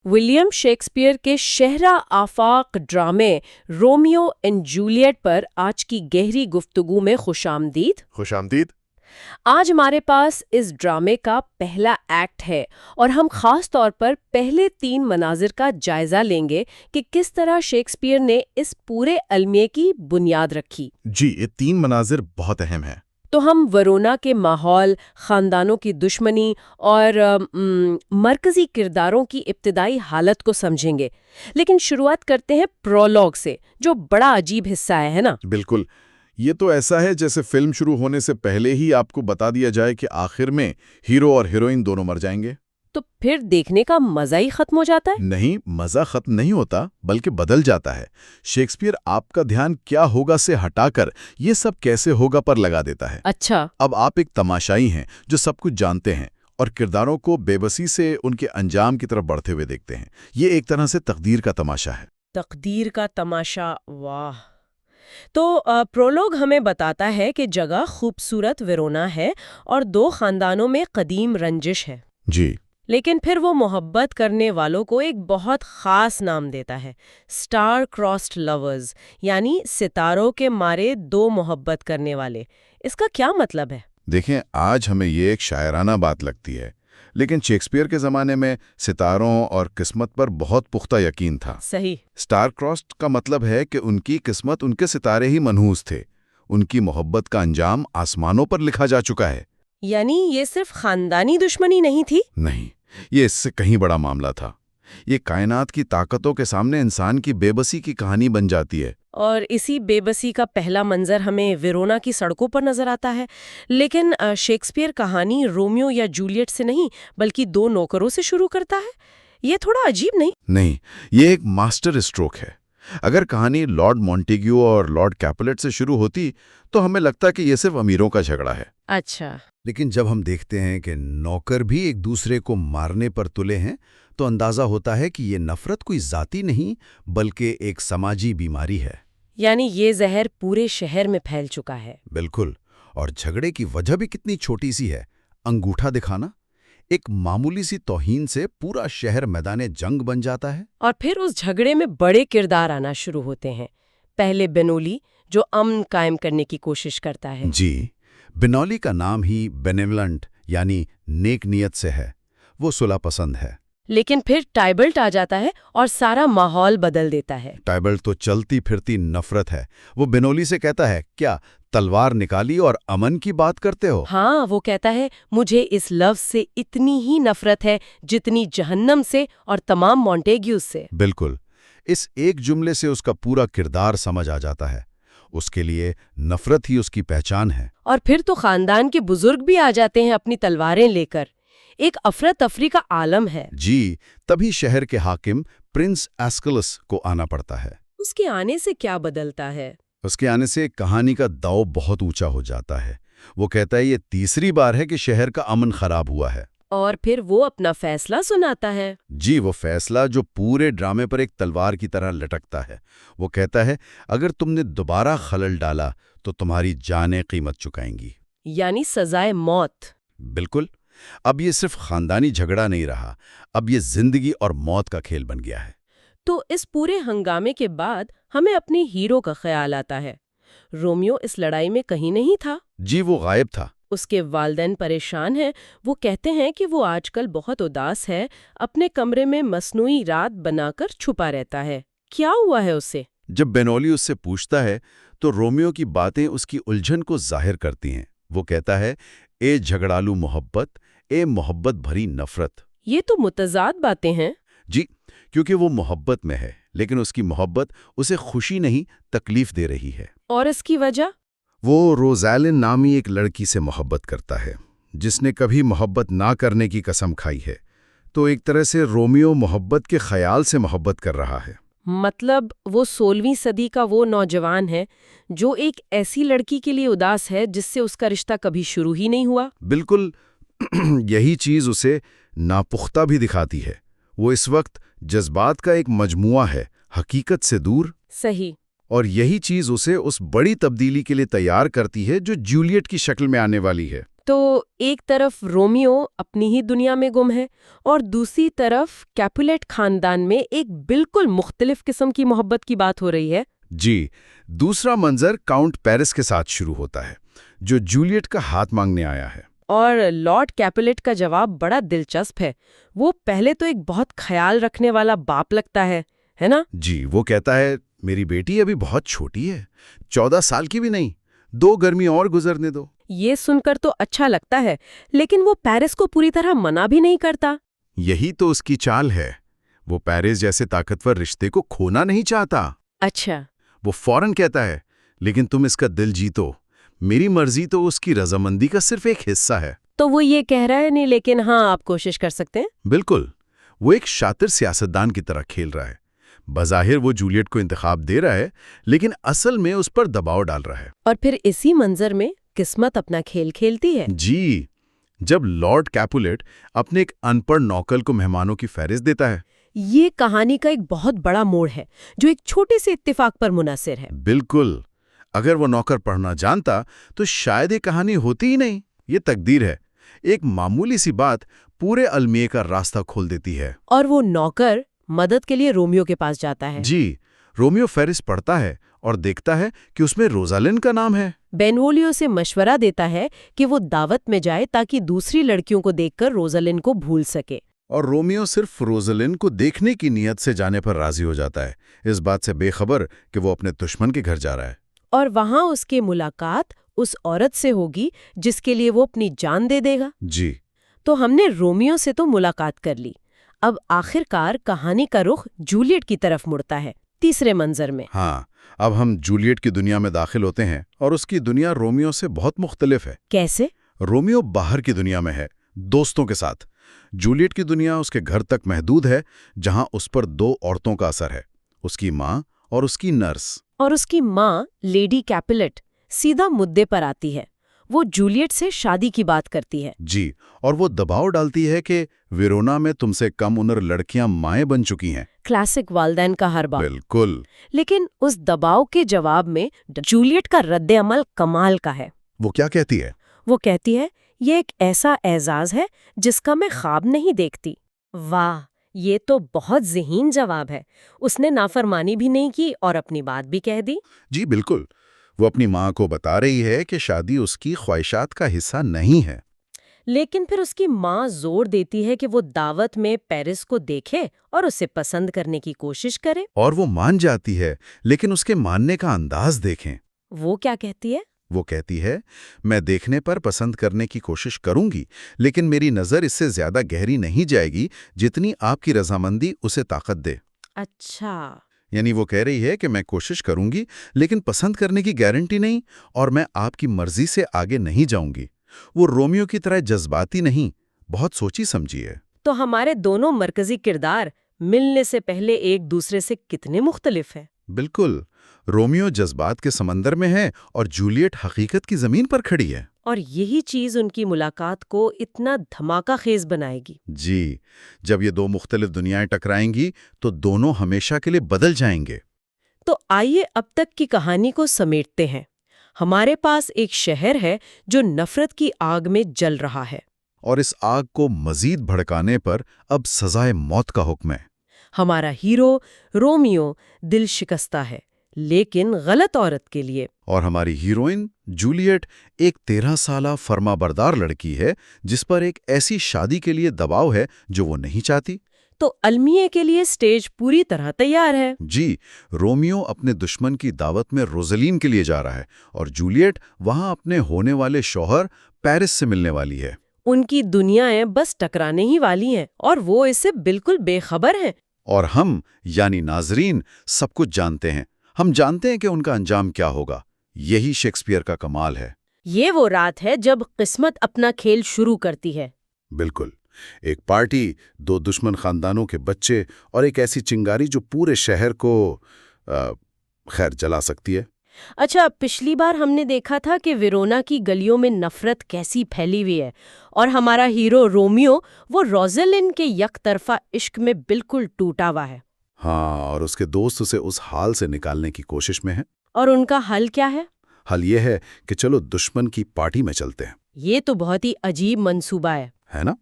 William Shakespeare کے شہرہ آفاق ڈرامے Romeo and Juliet پر آج کی گہری گفتگو میں خوش آمدید۔ خوش آمدید۔ آج ہمارے پاس اس ڈرامے کا پہلا ایکٹ ہے اور ہم خاص طور پر پہلے 3 مناظر کا جائزہ لیں گے کہ کس طرح شیکسپیئر نے اس پورے المیے کی بنیاد رکھی۔ جی، یہ 3 مناظر بہت اہم ہیں۔ تو ہم ورونا کے ماحول، خاندانوں کی دشمنی اور مرکزی کرداروں کی ابتدائی حالت کو سمجھیں گے، لیکن شروعات کرتے ہیں پرولوگ سے، جو بڑا عجیب حصہ ہے نا؟ بالکل، یہ تو ایسا ہے جیسے فلم شروع ہونے سے پہلے ہی آپ کو بتا دیا جائے کہ آخر میں ہیرو اور ہیروئن دونوں مر جائیں گے۔ تو پھر دیکھنے کا مزہ ہی ختم ہو جاتا ہے؟ نہیں، مزہ ختم نہیں ہوتا بلکہ بدل جاتا ہے۔ شیکسپیئر آپ کا دھیان کیا ہوگا سے ہٹا کر یہ سب کیسے ہوگا پر لگا دیتا ہے۔ اچھا۔ اب آپ ایک تماشائی ہیں جو سب کچھ جانتے ہیں اور کرداروں کو بے بسی سے ان کے انجام کی طرف بڑھتے ہوئے دیکھتے ہیں۔ یہ ایک طرح سے تقدیر کا تماشا ہے۔ تقدیر کا تماشا، واہ! تو پرولوگ ہمیں بتاتا ہے کہ جگہ خوبصورت ویرونا ہے اور 2 خاندانوں میں قدیم رنجش ہے۔ جی، لیکن پھر وہ محبت کرنے والوں کو ایک بہت خاص نام دیتا ہے، سٹار کراسڈ لورز، یعنی ستاروں کے مارے 2 محبت کرنے والے۔ اس کا کیا مطلب ہے؟ دیکھیں، آج ہمیں یہ ایک شاعرانہ بات لگتی ہے، لیکن شیکسپیئر کے زمانے میں ستاروں اور قسمت پر بہت پختہ یقین تھا۔ صحیح۔ سٹار کراسڈ کا مطلب ہے کہ ان کی قسمت ان کے ستارے ہی منحوس تھے، ان کی محبت کا انجام آسمانوں پر لکھا جا چکا ہے۔ یعنی یہ صرف خاندانی دشمنی نہیں تھی؟ نہیں، یہ اس سے کہیں بڑا معاملہ تھا۔ یہ کائنات کی طاقتوں کے سامنے انسان کی بے بسی کی کہانی بن جاتی ہے۔ اور اسی بے بسی کا پہلا منظر ہمیں ویرونا کی سڑکوں پر نظر آتا ہے۔ لیکن شیکسپیئر کہانی رومیو یا جولیٹ سے نہیں بلکہ 2 نوکروں سے شروع کرتا ہے۔ یہ تھوڑا عجیب نہیں؟ نہیں، یہ ایک ماسٹر اسٹروک ہے۔ اگر کہانی لارڈ مونٹیگیو اور لارڈ کیپولیٹ سے شروع ہوتی تو ہمیں لگتا کہ یہ صرف امیروں کا جھگڑا ہے۔ اچھا۔ لیکن جب ہم دیکھتے ہیں کہ نوکر بھی ایک دوسرے کو مارنے پر تلے ہیں تو اندازہ ہوتا ہے کہ یہ نفرت کوئی ذاتی نہیں بلکہ ایک سماجی بیماری ہے۔ یعنی یہ زہر پورے شہر میں پھیل چکا ہے۔ بالکل، اور جھگڑے کی وجہ بھی کتنی چھوٹی سی ہے، انگوٹھا دکھانا۔ ایک معمولی سی توہین سے پورا شہر میدان جنگ بن جاتا ہے۔ اور پھر اس جھگڑے میں بڑے کردار آنا شروع ہوتے ہیں۔ پہلے بینولی، جو امن قائم کرنے کی کوشش کرتا ہے۔ جی، بینولی کا نام ہی بینیولنٹ یعنی نیک نیت سے ہے، وہ صلح پسند ہے۔ لیکن پھر ٹائبلٹ آ جاتا ہے اور سارا ماحول بدل دیتا ہے۔ ٹائبلٹ تو چلتی پھرتی نفرت ہے۔ وہ بینولی سے کہتا ہے، کیا تلوار نکالی اور امن کی بات کرتے ہو؟ ہاں، وہ کہتا ہے مجھے اس لفظ سے اتنی ہی نفرت ہے جتنی جہنم سے اور تمام مونٹیگیوز سے۔ بالکل، اس ایک جملے سے اس کا پورا کردار سمجھ آ جاتا ہے۔ اس کے لیے نفرت ہی اس کی پہچان ہے۔ اور پھر تو خاندان کے بزرگ بھی آ جاتے ہیں اپنی تلواریں لے کر۔ ایک افراتفری کا عالم ہے۔ جی، تبھی شہر کے حاکم پرنس ایسکلس کو آنا پڑتا ہے۔ اس کے آنے سے کیا بدلتا ہے؟ اس کے آنے سے کہانی کا داؤ بہت اونچا ہو جاتا ہے۔ وہ کہتا ہے یہ تیسری بار ہے کہ شہر کا امن خراب ہوا ہے۔ اور پھر وہ اپنا فیصلہ سناتا ہے۔ جی، وہ فیصلہ جو پورے ڈرامے پر ایک تلوار کی طرح لٹکتا ہے۔ وہ کہتا ہے اگر تم نے دوبارہ خلل ڈالا تو تمہاری جانیں قیمت چکائیں گی۔ یعنی سزائے موت۔ بالکل، اب یہ صرف خاندانی جھگڑا نہیں رہا، اب یہ زندگی اور موت کا کھیل بن گیا ہے۔ تو اس پورے ہنگامے کے بعد ہمیں اپنے ہیرو کا خیال آتا ہے۔ رومیو اس لڑائی میں کہیں نہیں تھا۔ جی، وہ غائب تھا۔ اس کے والدین پریشان ہیں۔ وہ کہتے ہیں کہ وہ آج کل بہت اداس ہے، اپنے کمرے میں مصنوعی رات بنا کر چھپا رہتا ہے۔ کیا ہوا ہے اسے؟ جب بینولی اس سے پوچھتا ہے تو رومیو کی باتیں اس کی الجھن کو ظاہر کرتی ہیں۔ وہ کہتا ہے، اے جھگڑالو محبت، اے محبت بھری نفرت۔ یہ تو متضاد باتیں ہیں۔ جی، کیونکہ وہ محبت میں ہے لیکن اس کی محبت اسے خوشی نہیں تکلیف دے رہی ہے۔ اور اس کی وجہ؟ وہ روزیلن نامی ایک لڑکی سے محبت کرتا ہے جس نے کبھی محبت نہ کرنے کی قسم کھائی ہے۔ تو ایک طرح سے رومیو محبت کے خیال سے محبت کر رہا ہے۔ مطلب وہ 16ویں صدی کا وہ نوجوان ہے جو ایک ایسی لڑکی کے لیے اداس ہے جس سے اس کا رشتہ کبھی شروع ہی نہیں ہوا۔ بالکل، یہی چیز اسے ناپختہ بھی دکھاتی ہے۔ وہ اس وقت جذبات کا ایک مجموعہ ہے، حقیقت سے دور۔ صحیح۔ اور یہی چیز اسے اس بڑی تبدیلی کے لیے تیار کرتی ہے جو جولیٹ کی شکل میں آنے والی ہے۔ تو ایک طرف رومیو اپنی ہی دنیا میں گم ہے اور دوسری طرف کیپولیٹ خاندان میں ایک بالکل مختلف قسم کی محبت کی بات ہو رہی ہے۔ جی، دوسرا منظر کاؤنٹ پیرس کے ساتھ شروع ہوتا ہے، جو جولیٹ کا ہاتھ مانگنے آیا ہے۔ اور لارڈ کیپولیٹ کا جواب بڑا دلچسپ ہے۔ وہ پہلے تو ایک بہت خیال رکھنے والا باپ لگتا ہے نا؟ جی، وہ کہتا ہے میری بیٹی ابھی بہت چھوٹی ہے، 14 سال کی بھی نہیں، 2 گرمی اور گزرنے دو۔ یہ سن کر تو اچھا لگتا ہے، لیکن وہ پیرس کو پوری طرح منع بھی نہیں کرتا۔ یہی تو اس کی چال ہے، وہ پیرس جیسے طاقتور رشتے کو کھونا نہیں چاہتا۔ اچھا۔ وہ فوراً کہتا ہے لیکن تم اس کا دل جیتو، میری مرضی تو اس کی رضامندی کا صرف ایک حصہ ہے۔ تو وہ یہ کہہ رہا ہے نہیں، لیکن ہاں آپ کوشش کر سکتے ہیں۔ بالکل، وہ ایک شاطر سیاستدان کی طرح کھیل رہا ہے۔ بظاہر وہ جولیٹ کو انتخاب دے رہا ہے، لیکن اصل میں اس پر دباؤ ڈال رہا ہے۔ اور پھر اسی منظر میں قسمت اپنا کھیل کھیلتی ہے۔ جی، جب لارڈ کیپولیٹ اپنے ایک ان پڑھ نوکر کو مہمانوں کی فہرست دیتا ہے۔ یہ کہانی کا ایک بہت بڑا موڑ ہے جو ایک چھوٹے سے اتفاق پر منحصر ہے۔ بالکل، اگر وہ نوکر پڑھنا جانتا تو شاید یہ کہانی ہوتی ہی نہیں۔ یہ تقدیر ہے، ایک معمولی سی بات پورے المیے کا راستہ کھول دیتی ہے۔ اور وہ نوکر مدد کے لیے رومیو کے پاس جاتا ہے۔ جی، رومیو فہرست پڑھتا ہے اور دیکھتا ہے کہ اس میں روزالن کا نام ہے۔ بینولیو سے مشورہ دیتا ہے کہ وہ دعوت میں جائے تاکہ دوسری لڑکیوں کو دیکھ کر روزالن کو بھول سکے۔ اور رومیو صرف روزالن کو دیکھنے کی نیت سے جانے پر راضی ہو جاتا ہے، اس بات سے بے خبر کہ وہ اپنے دشمن کے گھر جا رہا ہے۔ اور وہاں اس کی ملاقات اس عورت سے ہوگی جس کے لیے وہ اپنی جان دے دے گا۔ جی، تو ہم نے رومیو سے تو ملاقات کر لی، اب آخر کار کہانی کا رخ جولیٹ کی طرف مڑتا ہے تیسرے منظر میں۔ ہاں، اب ہم جولیٹ کی دنیا میں داخل ہوتے ہیں اور اس کی دنیا رومیو سے بہت مختلف ہے۔ کیسے؟ رومیو باہر کی دنیا میں ہے، دوستوں کے ساتھ۔ جولیٹ کی دنیا اس کے گھر تک محدود ہے، جہاں اس پر 2 عورتوں کا اثر ہے، اس کی ماں اور اس کی نرس۔ اور اس کی ماں لیڈی کیپولیٹ سیدھا مدے پر آتی ہے، وہ جولیٹ سے شادی کی بات کرتی ہے۔ جی، اور وہ دباؤ ڈالتی ہے کہ ویرونا میں تم سے کم عمر لڑکیاں مائیں بن چکی ہیں۔ کلاسک والدین کا حربہ۔ بالکل۔ لیکن اس دباؤ کے جواب میں جولیٹ کا رد عمل کمال کا ہے۔ وہ کیا کہتی ہے؟ وہ کہتی ہے یہ ایک ایسا اعزاز ہے جس کا میں خواب نہیں دیکھتی۔ واہ، یہ تو بہت ذہین جواب ہے۔ اس نے نافرمانی بھی نہیں کی اور اپنی بات بھی کہہ دی۔ جی بالکل، وہ اپنی ماں کو بتا رہی ہے کہ شادی اس کی خواہشات کا حصہ نہیں ہے۔ لیکن پھر اس کی ماں زور دیتی ہے کہ وہ دعوت میں پیرس کو دیکھے اور اسے پسند کرنے کی کوشش کرے۔ اور وہ مان جاتی ہے، لیکن اس کے ماننے کا انداز دیکھیں۔ وہ کیا کہتی ہے؟ وہ کہتی ہے میں دیکھنے پر پسند کرنے کی کوشش کروں گی، لیکن میری نظر اس سے زیادہ گہری نہیں جائے گی جتنی آپ کی رضامندی اسے طاقت دے۔ اچھا۔ یعنی وہ کہہ رہی ہے کہ میں کوشش کروں گی لیکن پسند کرنے کی گارنٹی نہیں، اور میں آپ کی مرضی سے آگے نہیں جاؤں گی۔ وہ رومیو کی طرح جذباتی نہیں، بہت سوچی سمجھی ہے۔ تو ہمارے دونوں مرکزی کردار ملنے سے پہلے ایک دوسرے سے کتنے مختلف ہیں۔ بالکل، رومیو جذبات کے سمندر میں ہے اور جولیٹ حقیقت کی زمین پر کھڑی ہے۔ اور یہی چیز ان کی ملاقات کو اتنا دھماکہ خیز بنائے گی۔ جی، جب یہ 2 مختلف دنیایں ٹکرائیں گی تو دونوں ہمیشہ کے لیے بدل جائیں گے۔ تو آئیے اب تک کی کہانی کو سمیٹتے ہیں۔ ہمارے پاس ایک شہر ہے جو نفرت کی آگ میں جل رہا ہے، اور اس آگ کو مزید بھڑکانے پر اب سزائے موت کا حکم ہے۔ ہمارا ہیرو رومیو دل شکستہ ہے، لیکن غلط عورت کے لیے۔ اور ہماری ہیروئن جولیٹ ایک 13 سالہ فرما بردار لڑکی ہے جس پر ایک ایسی شادی کے لیے دباؤ ہے جو وہ نہیں چاہتی۔ تو المیے کے لیے سٹیج پوری طرح تیار ہے۔ جی، رومیو اپنے دشمن کی دعوت میں روزلین کے لیے جا رہا ہے اور جولیٹ وہاں اپنے ہونے والے شوہر پیرس سے ملنے والی ہے۔ ان کی دنیایں بس ٹکرانے ہی والی ہیں اور وہ اس سے بالکل بے خبر ہیں۔ اور ہم یعنی ناظرین سب کچھ جانتے ہیں، ہم جانتے ہیں کہ ان کا انجام کیا ہوگا۔ یہی شیکسپیئر کا کمال ہے۔ یہ وہ رات ہے جب قسمت اپنا کھیل شروع کرتی ہے۔ بالکل، ایک پارٹی، 2 دشمن خاندانوں کے بچے اور ایک ایسی چنگاری جو پورے شہر کو خیر جلا سکتی ہے۔ اچھا، پچھلی بار ہم نے دیکھا تھا کہ ویرونا کی گلیوں میں نفرت کیسی پھیلی ہوئی ہے، اور ہمارا ہیرو رومیو وہ روزلن کے یک طرفہ عشق میں بالکل ٹوٹا ہوا ہے۔ ہاں، اور اس کے دوست اسے اس حال سے نکالنے کی کوشش میں ہیں۔ اور ان کا حل کیا ہے؟ حل یہ ہے کہ چلو دشمن کی پارٹی میں چلتے ہیں۔ یہ تو بہت ہی عجیب منصوبہ ہے نا؟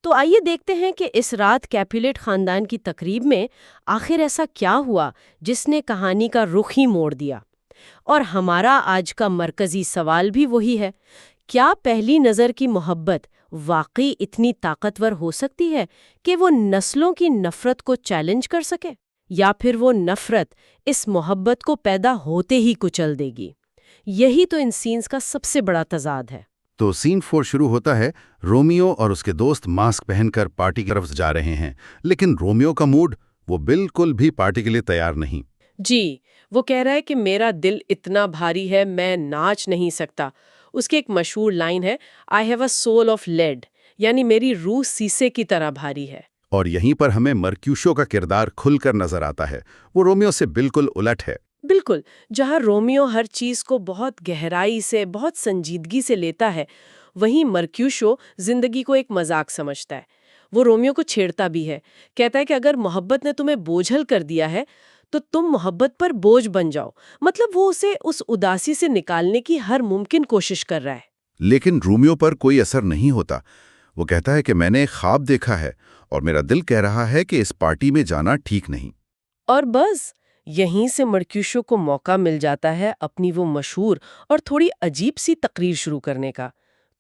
تو آئیے دیکھتے ہیں کہ اس رات کیپولیٹ خاندان کی تقریب میں آخر ایسا کیا ہوا جس نے کہانی کا رخ ہی موڑ دیا۔ اور ہمارا آج کا مرکزی سوال بھی وہی ہے، کیا پہلی نظر کی محبت واقعی اتنی طاقتور ہو سکتی ہے کہ وہ نسلوں کی نفرت کو چیلنج کر سکے، یا پھر وہ نفرت اس محبت کو پیدا ہوتے ہی کچل دے گی؟ یہی تو ان سینز کا سب سے بڑا تضاد ہے۔ تو سین 4 شروع ہوتا ہے، رومیو اور اس کے دوست ماسک پہن کر پارٹی کی طرف جا رہے ہیں، لیکن رومیو کا موڈ وہ بالکل بھی پارٹی کے لیے تیار نہیں۔ جی، وہ کہہ رہا ہے کہ میرا دل اتنا بھاری ہے میں ناچ نہیں سکتا۔ اس کی ایک مشہور لائن ہے "I have a soul of lead"، یعنی میری روح سیسے کی طرح بھاری ہے۔ اور یہیں پر ہمیں مرکیوشو کا کردار کھل کر نظر آتا ہے، وہ رومیو سے بالکل الٹ ہے۔ بالکل، جہاں رومیو ہر چیز کو بہت گہرائی سے، بہت سنجیدگی سے لیتا ہے، وہیں مرکیوشو زندگی کو ایک مذاق سمجھتا ہے۔ وہ رومیو کو چھیڑتا بھی ہے، کہتا ہے کہ اگر محبت نے تمہیں بوجھل کر دیا ہے تو تم محبت پر بوجھ بن جاؤ۔ مطلب وہ اسے اس اداسی سے نکالنے کی ہر ممکن کوشش کر رہا ہے۔ لیکن رومیو پر کوئی اثر نہیں ہوتا۔ وہ کہتا ہے کہ میں نے ایک خواب دیکھا ہے اور میرا دل کہہ رہا ہے کہ اس پارٹی میں جانا ٹھیک نہیں۔ اور بس یہیں سے مرکیوشو کو موقع مل جاتا ہے اپنی وہ مشہور اور تھوڑی عجیب سی تقریر شروع کرنے کا،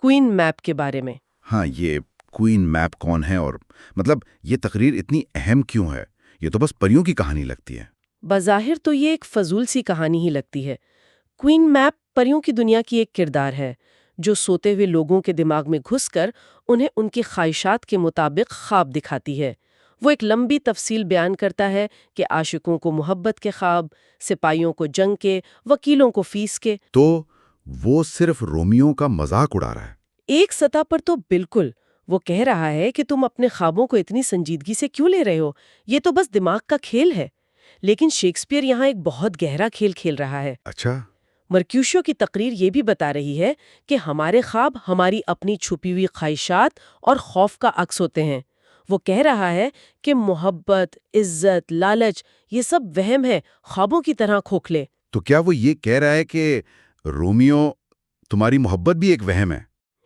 کوئین میپ کے بارے میں۔ ہاں، یہ کوئین میپ کون ہے اور مطلب یہ تقریر اتنی اہم کیوں ہے؟ یہ تو بس پریوں کی کہانی لگتی ہے۔ بظاہر تو یہ ایک فضول سی کہانی ہی لگتی ہے۔ کوئین میپ پریوں کی دنیا کی ایک کردار ہے جو سوتے ہوئے لوگوں کے دماغ میں گھس کر انہیں ان کی خواہشات کے مطابق خواب دکھاتی ہے۔ وہ ایک لمبی تفصیل بیان کرتا ہے کہ عاشقوں کو محبت کے خواب، سپاہیوں کو جنگ کے، وکیلوں کو فیس کے۔ تو وہ صرف رومیو کا مذاق اڑا رہا ہے؟ ایک سطح پر تو بالکل، وہ کہہ رہا ہے کہ تم اپنے خوابوں کو اتنی سنجیدگی سے کیوں لے رہے ہو، یہ تو بس دماغ کا کھیل ہے۔ لیکن شیکسپیئر یہاں ایک بہت گہرا کھیل کھیل رہا ہے۔ اچھا۔ مرکیوشو کی تقریر یہ بھی بتا رہی ہے کہ ہمارے خواب ہماری اپنی چھپی ہوئی خواہشات اور خوف کا عکس ہوتے ہیں۔ وہ کہہ رہا ہے کہ محبت، عزت، لالچ یہ سب وہم ہے، خوابوں کی طرح کھوکھلے۔ تو کیا وہ یہ کہہ رہا ہے کہ رومیو تمہاری محبت بھی ایک وہم ہے؟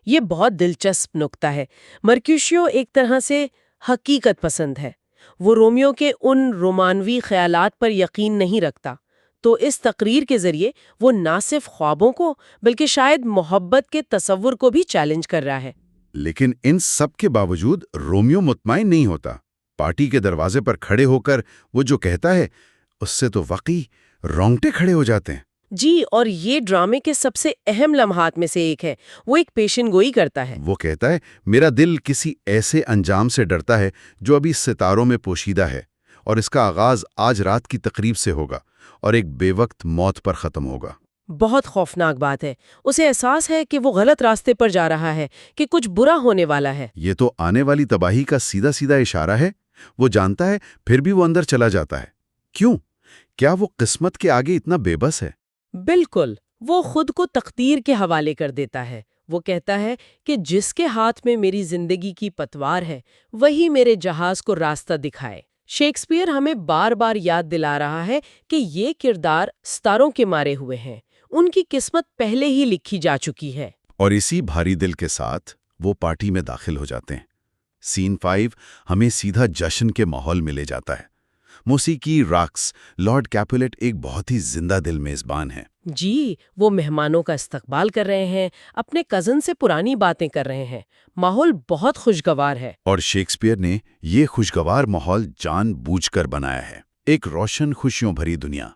یہ بہت دلچسپ نکتہ ہے۔ مرکیوشو ایک طرح سے حقیقت پسند ہے، وہ رومیو کے ان رومانوی خیالات پر یقین نہیں رکھتا۔ تو اس تقریر کے ذریعے وہ نہ صرف خوابوں کو بلکہ شاید محبت کے تصور کو بھی چیلنج کر رہا ہے۔ لیکن ان سب کے باوجود رومیو مطمئن نہیں ہوتا۔ پارٹی کے دروازے پر کھڑے ہو کر وہ جو کہتا ہے اس سے تو واقعی رونگٹے کھڑے ہو جاتے ہیں۔ جی، اور یہ ڈرامے کے سب سے اہم لمحات میں سے ایک ہے۔ وہ ایک پیشن گوئی کرتا ہے۔ وہ کہتا ہے میرا دل کسی ایسے انجام سے ڈرتا ہے جو ابھی ستاروں میں پوشیدہ ہے، اور اس کا آغاز آج رات کی تقریب سے ہوگا اور ایک بے وقت موت پر ختم ہوگا۔ بہت خوفناک بات ہے۔ اسے احساس ہے کہ وہ غلط راستے پر جا رہا ہے، کہ کچھ برا ہونے والا ہے۔ یہ تو آنے والی تباہی کا سیدھا سیدھا اشارہ ہے۔ وہ جانتا ہے، پھر بھی وہ اندر چلا جاتا ہے۔ کیوں؟ کیا وہ قسمت کے آگے اتنا بے بس ہے؟ بالکل، وہ خود کو تقدیر کے حوالے کر دیتا ہے۔ وہ کہتا ہے کہ جس کے ہاتھ میں میری زندگی کی پتوار ہے وہی میرے جہاز کو راستہ دکھائے۔ شیکسپیئر ہمیں بار بار یاد دلا رہا ہے کہ یہ کردار ستاروں کے مارے ہوئے ہیں، ان کی قسمت پہلے ہی لکھی جا چکی ہے۔ اور اسی بھاری دل کے ساتھ وہ پارٹی میں داخل ہو جاتے ہیں۔ سین 5 ہمیں سیدھا جشن کے ماحول میں لے جاتا ہے۔ موسیقی، رقص، لارڈ کیپولیٹ ایک بہت ہی زندہ دل میزبان ہیں۔ جی، وہ مہمانوں کا استقبال کر رہے ہیں، اپنے کزن سے پرانی باتیں کر رہے ہیں، ماحول بہت خوشگوار ہے۔ اور شیکسپیئر نے یہ خوشگوار ماحول جان بوجھ کر بنایا ہے، ایک روشن خوشیوں بھری دنیا،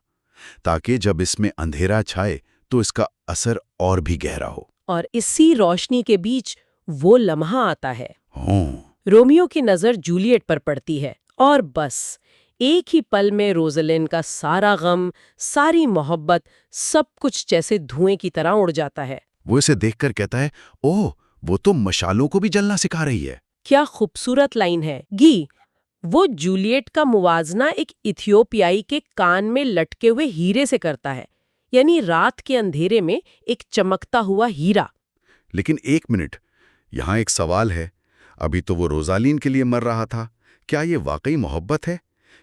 تاکہ جب اس میں اندھیرا چھائے تو اس کا اثر اور بھی گہرا ہو۔ اور اسی روشنی کے بیچ وہ لمحہ آتا ہے۔ ہوں۔ رومیو کی نظر جولیٹ پر پڑتی ہے اور بس ایک ہی پل میں روزلین کا سارا غم، ساری محبت، سب کچھ جیسے دھوئیں کی طرح اڑ جاتا ہے۔ وہ اسے دیکھ کر کہتا ہے، اوہ، وہ تو مشالوں کو بھی جلنا سکھا رہی ہے۔ کیا خوبصورت لائن ہے گی! وہ جولیٹ کا موازنہ ایک ایتھیوپیائی کے کان میں لٹکے ہوئے ہیرے سے کرتا ہے، یعنی رات کے اندھیرے میں ایک چمکتا ہوا ہیرا۔ لیکن ایک منٹ، یہاں ایک سوال ہے۔ ابھی تو وہ روزالین کے لیے مر رہا تھا، کیا یہ واقعی محبت ہے؟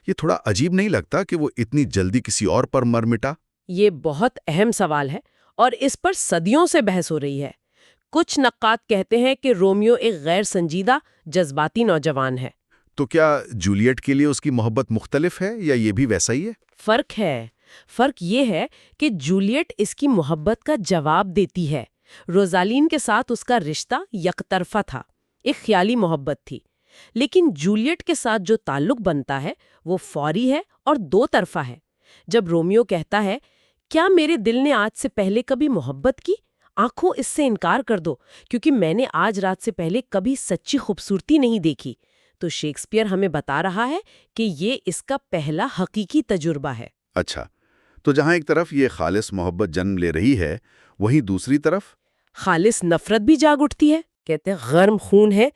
یہ تھوڑا عجیب نہیں لگتا کہ وہ اتنی جلدی کسی اور پر مر مٹا؟ یہ بہت اہم سوال ہے اور اس پر صدیوں سے بحث ہو رہی ہے۔ کچھ نقاد کہتے ہیں کہ رومیو ایک غیر سنجیدہ جذباتی نوجوان ہے۔ تو کیا جولیٹ کے لیے اس کی محبت مختلف ہے یا یہ بھی ویسا ہی ہے؟ فرق یہ ہے کہ جولیٹ اس کی محبت کا جواب دیتی ہے۔ روزالین کے ساتھ اس کا رشتہ یک طرفہ تھا، ایک خیالی محبت تھی، لیکن جولیٹ کے ساتھ جو تعلق بنتا ہے وہ فوری ہے اور دو طرفہ ہے۔ جب رومیو کہتا ہے کیا میرے دل نے آج سے پہلے کبھی محبت کی؟ آنکھوں اس سے انکار کر دو کیونکہ میں نے آج رات سے پہلے کبھی سچی خوبصورتی نہیں دیکھی، تو شیکسپیئر ہمیں بتا رہا ہے کہ یہ اس کا پہلا حقیقی تجربہ ہے۔ اچھا، تو جہاں ایک طرف یہ خالص محبت جنم لے رہی ہے، وہیں دوسری طرف خالص نفرت بھی جاگ اٹھتی ہے۔ کہتے ہیں گرم خون ہے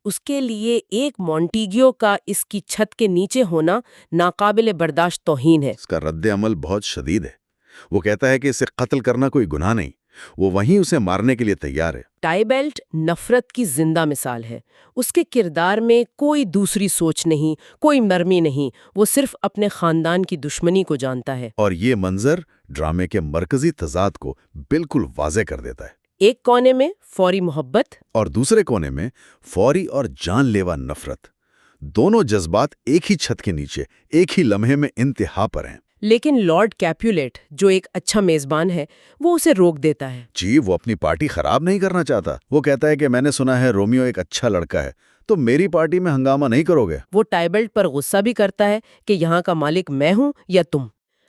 اس کے لیے ایک مونٹیگیو کا اس کی چھت کے نیچے ہونا ناقابل برداشت توہین ہے۔ اس کا رد عمل بہت شدید ہے۔ وہ کہتا ہے کہ اسے قتل کرنا کوئی گناہ نہیں، وہ وہیں اسے مارنے کے لیے تیار ہے۔ ٹائبیلٹ نفرت کی زندہ مثال ہے۔ اس کے کردار میں کوئی دوسری سوچ نہیں، کوئی نرمی نہیں، وہ صرف اپنے خاندان کی دشمنی کو جانتا ہے۔ اور یہ منظر ڈرامے کے مرکزی تضاد کو بالکل واضح کر دیتا ہے۔ ایک کونے میں فوری محبت اور دوسرے کونے میں فوری اور جان لیوا نفرت۔ دونوں جذبات ایک ہی چھت کے نیچے ایک ہی لمحے میں انتہا پر ہیں۔ لیکن لارڈ کیپولیٹ جو ایک اچھا میزبان ہے وہ اسے روک دیتا ہے۔ جی، وہ اپنی پارٹی خراب نہیں کرنا چاہتا۔ وہ کہتا ہے کہ میں نے سنا ہے رومیو ایک اچھا لڑکا ہے، تو میری پارٹی میں ہنگامہ نہیں کرو گے۔ وہ ٹائبلٹ پر غصہ بھی کرتا ہے کہ یہاں کا مالک میں ہوں یا تم۔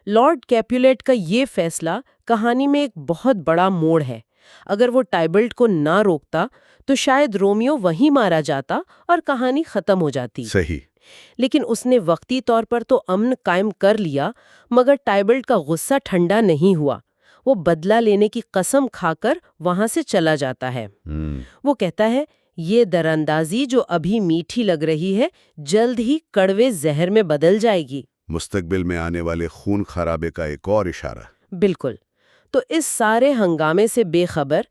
لارڈ کیپولیٹ کا یہ فیصلہ کہانی میں ایک بہت بڑا موڑ ہے۔ اگر وہ ٹائبلٹ کو نہ روکتا تو شاید رومیو وہیں مارا جاتا اور کہانی ختم ہو جاتی۔ صحیح۔ لیکن اس نے وقتی طور پر تو امن قائم کر لیا، مگر ٹائبلٹ کا غصہ ٹھنڈا نہیں ہوا۔ وہ بدلہ لینے کی قسم کھا کر وہاں سے چلا جاتا ہے۔ وہ کہتا ہے یہ دراندازی جو ابھی میٹھی لگ رہی ہے جلد ہی کڑوے زہر میں بدل جائے گی۔ مستقبل میں آنے والے خون خرابے کا ایک اور اشارہ۔ بالکل۔ تو اس سارے ہنگامے سے بے خبر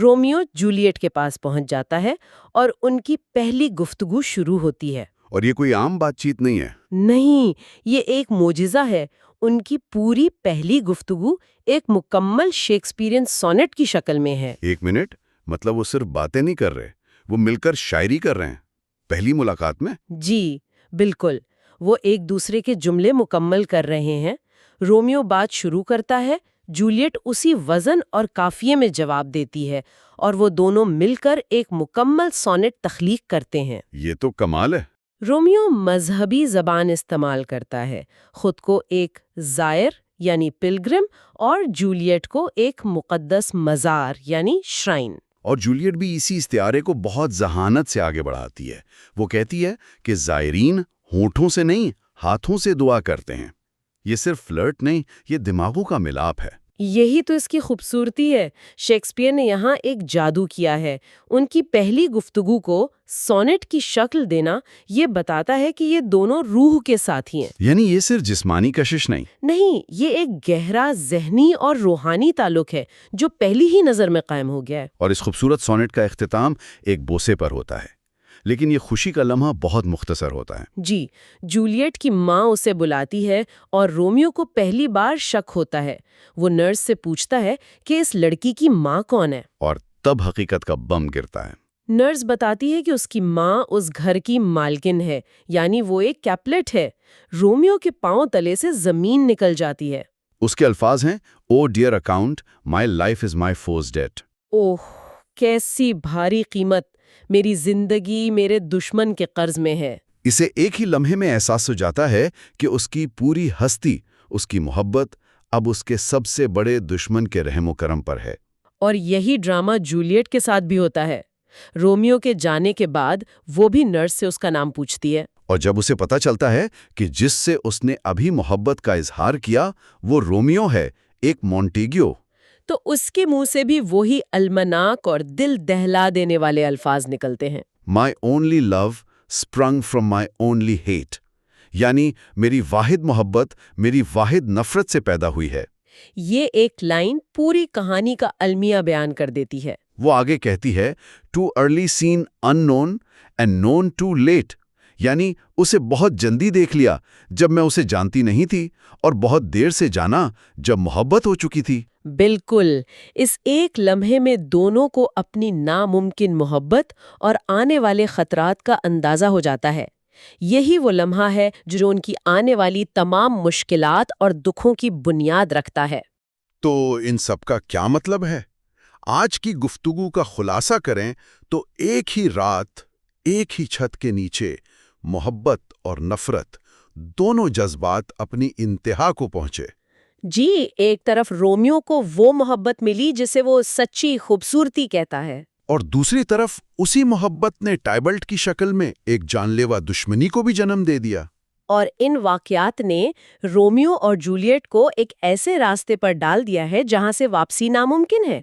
رومیو جولیٹ کے پاس پہنچ جاتا ہے اور ان کی پہلی گفتگو شروع ہوتی ہے۔ اور یہ کوئی عام بات چیت نہیں ہے۔ نہیں، یہ ایک معجزہ ہے۔ ان کی پوری پہلی گفتگو ایک مکمل شیکسپیرین سونٹ کی شکل میں ہے۔ ایک منٹ، مطلب وہ صرف باتیں نہیں کر رہے، وہ مل کر شاعری کر رہے ہیں پہلی ملاقات میں؟ جی بالکل، وہ ایک دوسرے کے جملے مکمل کر رہے ہیں۔ رومیو بات شروع کرتا ہے، جولیٹ اسی وزن اور قافیے میں جواب دیتی ہے، اور وہ دونوں مل کر ایک مکمل سونٹ تخلیق کرتے ہیں۔ یہ تو کمال ہے۔ رومیو مذہبی زبان استعمال کرتا ہے، خود کو ایک زائر یعنی پلگرم اور جولیٹ کو ایک مقدس مزار یعنی شرائن۔ اور جولیٹ بھی اسی استعارے کو بہت ذہانت سے آگے بڑھاتی ہے۔ وہ کہتی ہے کہ زائرین ہونٹوں سے نہیں، ہاتھوں سے دعا کرتے ہیں۔ یہ صرف فلرٹ نہیں، یہ دماغوں کا ملاپ ہے۔ یہی تو اس کی خوبصورتی ہے۔ شیکسپیئر نے یہاں ایک جادو کیا ہے۔ ان کی پہلی گفتگو کو سونٹ کی شکل دینا یہ بتاتا ہے کہ یہ دونوں روح کے ساتھی ہیں۔ یعنی یہ صرف جسمانی کشش نہیں، یہ ایک گہرا ذہنی اور روحانی تعلق ہے جو پہلی ہی نظر میں قائم ہو گیا ہے۔ اور اس خوبصورت سونٹ کا اختتام ایک بوسے پر ہوتا ہے، لیکن یہ خوشی کا لمحہ بہت مختصر ہوتا ہے۔ جی، جولیٹ کی ماں اسے بلاتی ہے اور رومیو کو پہلی بار شک ہوتا ہے۔ وہ نرس سے پوچھتا ہے کہ اس لڑکی کی ماں کون ہے، اور تب حقیقت کا بم گرتا ہے۔ نرس بتاتی ہے کہ اس کی ماں اس گھر کی مالکن ہے، یعنی وہ ایک کیپلٹ ہے۔ رومیو کے پاؤں تلے سے زمین نکل جاتی ہے۔ اس کے الفاظ ہیں، "O dear account, my life is my foe's debt". اوہ، کیسی بھاری قیمت میری زندگی میرے دشمن کے قرض میں ہے۔ اسے ایک ہی لمحے میں احساس ہو جاتا ہے کہ اس کی پوری ہستی، اس کی محبت اب اس کے سب سے بڑے دشمن کے رحم و کرم پر ہے۔ اور یہی ڈرامہ جولیٹ کے ساتھ بھی ہوتا ہے۔ رومیو کے جانے کے بعد وہ بھی نرس سے اس کا نام پوچھتی ہے، اور جب اسے پتہ چلتا ہے کہ جس سے اس نے ابھی محبت کا اظہار کیا وہ رومیو ہے، ایک مونٹیگیو، تو اس کے منہ سے بھی وہی المناک اور دل دہلا دینے والے الفاظ نکلتے ہیں۔ "My only love spring from my only hate", یعنی میری واحد محبت میری واحد نفرت سے پیدا ہوئی ہے۔ یہ ایک لائن پوری کہانی کا المیہ بیان کر دیتی ہے۔ وہ آگے کہتی ہے، "too early seen unknown and known too late", یعنی اسے بہت جلدی دیکھ لیا جب میں اسے جانتی نہیں تھی، اور بہت دیر سے جانا جب محبت ہو چکی تھی۔ بالکل، اس ایک لمحے میں دونوں کو اپنی ناممکن محبت اور آنے والے خطرات کا اندازہ ہو جاتا ہے۔ یہی وہ لمحہ ہے جو ان کی آنے والی تمام مشکلات اور دکھوں کی بنیاد رکھتا ہے۔ تو ان سب کا کیا مطلب ہے؟ آج کی گفتگو کا خلاصہ کریں تو ایک ہی رات، ایک ہی چھت کے نیچے محبت اور نفرت دونوں جذبات اپنی انتہا کو پہنچے۔ جی، ایک طرف رومیو کو وہ محبت ملی جسے وہ سچی خوبصورتی کہتا ہے، اور دوسری طرف اسی محبت نے ٹائبلٹ کی شکل میں ایک جان لیوا دشمنی کو بھی جنم دے دیا۔ اور ان واقعات نے رومیو اور جولیٹ کو ایک ایسے راستے پر ڈال دیا ہے جہاں سے واپسی ناممکن ہے۔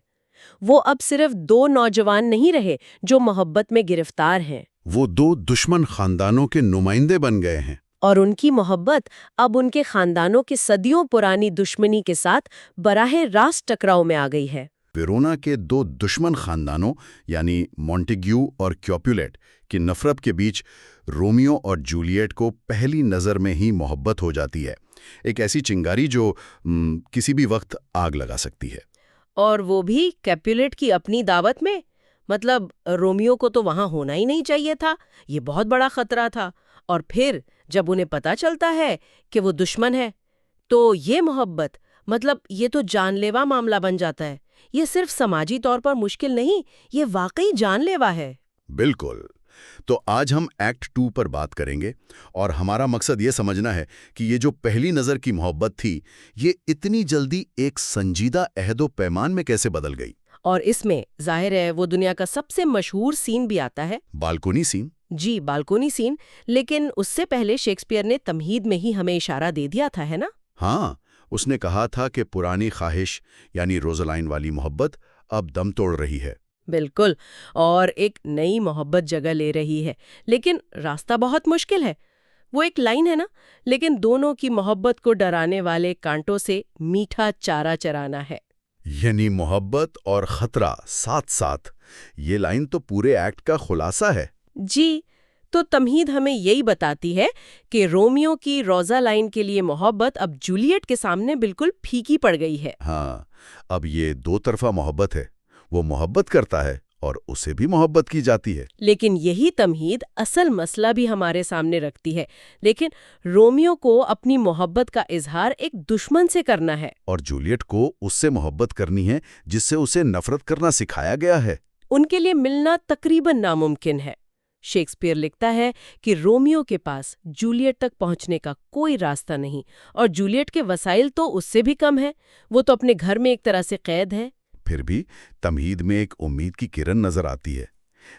وہ اب صرف دو نوجوان نہیں رہے جو محبت میں گرفتار ہیں، وہ دو دشمن خاندانوں کے نمائندے بن گئے ہیں۔ اور ان کی محبت اب ان کے خاندانوں کے صدیوں پرانی دشمنی کے ساتھ براہ راست ٹکراؤ میں آ گئی ہے۔ ویرونا کے دو دشمن خاندانوں یعنی مونٹیگیو اور کیپولیٹ کی نفرت کے بیچ رومیو اور جولیٹ کو پہلی نظر میں ہی محبت ہو جاتی ہے، ایک ایسی چنگاری جو کسی بھی وقت آگ لگا سکتی ہے۔ اور وہ بھی کیپولیٹ کی اپنی دعوت میں، مطلب رومیو کو تو وہاں ہونا ہی نہیں چاہیے تھا، یہ بہت بڑا خطرہ تھا۔ اور پھر جب انہیں پتہ چلتا ہے کہ وہ دشمن ہے تو یہ محبت، مطلب یہ تو جان لیوا معاملہ بن جاتا ہے۔ یہ صرف سماجی طور پر مشکل نہیں، یہ واقعی جان لیوا ہے۔ بالکل۔ تو آج ہم ایکٹ 2 پر بات کریں گے، اور ہمارا مقصد یہ سمجھنا ہے کہ یہ جو پہلی نظر کی محبت تھی، یہ اتنی جلدی ایک سنجیدہ عہد و پیمان میں کیسے بدل گئی۔ اور اس میں ظاہر ہے وہ دنیا کا سب سے مشہور سین بھی آتا ہے، بالکونی سین۔ جی، بالکونی سین۔ لیکن اس سے پہلے شیکسپیئر نے تمہید میں ہی ہمیں اشارہ دے دیا تھا، ہے نا؟ ہاں، اس نے کہا تھا کہ پرانی خواہش یعنی روزلائن والی محبت اب دم توڑ رہی ہے۔ بالکل، اور ایک نئی محبت جگہ لے رہی ہے، لیکن راستہ بہت مشکل ہے۔ وہ ایک لائن ہے نا، لیکن دونوں کی محبت کو ڈرانے والے کانٹوں سے میٹھا چارہ چرانا ہے۔ یعنی محبت اور خطرہ ساتھ ساتھ، یہ لائن تو پورے ایکٹ کا خلاصہ ہے۔ جی، تو تمہید ہمیں یہی بتاتی ہے کہ رومیو کی روزا لائن کے لیے محبت اب جولیٹ کے سامنے بالکل پھیکی پڑ گئی ہے۔ ہاں، اب یہ دو طرفہ محبت ہے، وہ محبت کرتا ہے اور اسے بھی محبت کی جاتی ہے۔ لیکن یہی تمہید اصل مسئلہ بھی ہمارے سامنے رکھتی ہے۔ لیکن رومیو کو اپنی محبت کا اظہار ایک دشمن سے کرنا ہے، اور جولیٹ کو اس سے محبت کرنی ہے جس سے اسے نفرت کرنا سکھایا گیا ہے۔ ان کے لیے ملنا تقریباً ناممکن ہے۔ شیکسپیئر لکھتا ہے کہ رومیو کے پاس جولیٹ تک پہنچنے کا کوئی راستہ نہیں، اور جولیٹ کے وسائل تو اس سے بھی کم ہیں، وہ تو اپنے گھر میں ایک طرح سے قید ہے۔ پھر بھی تمہید میں ایک امید کی کرن نظر آتی ہے،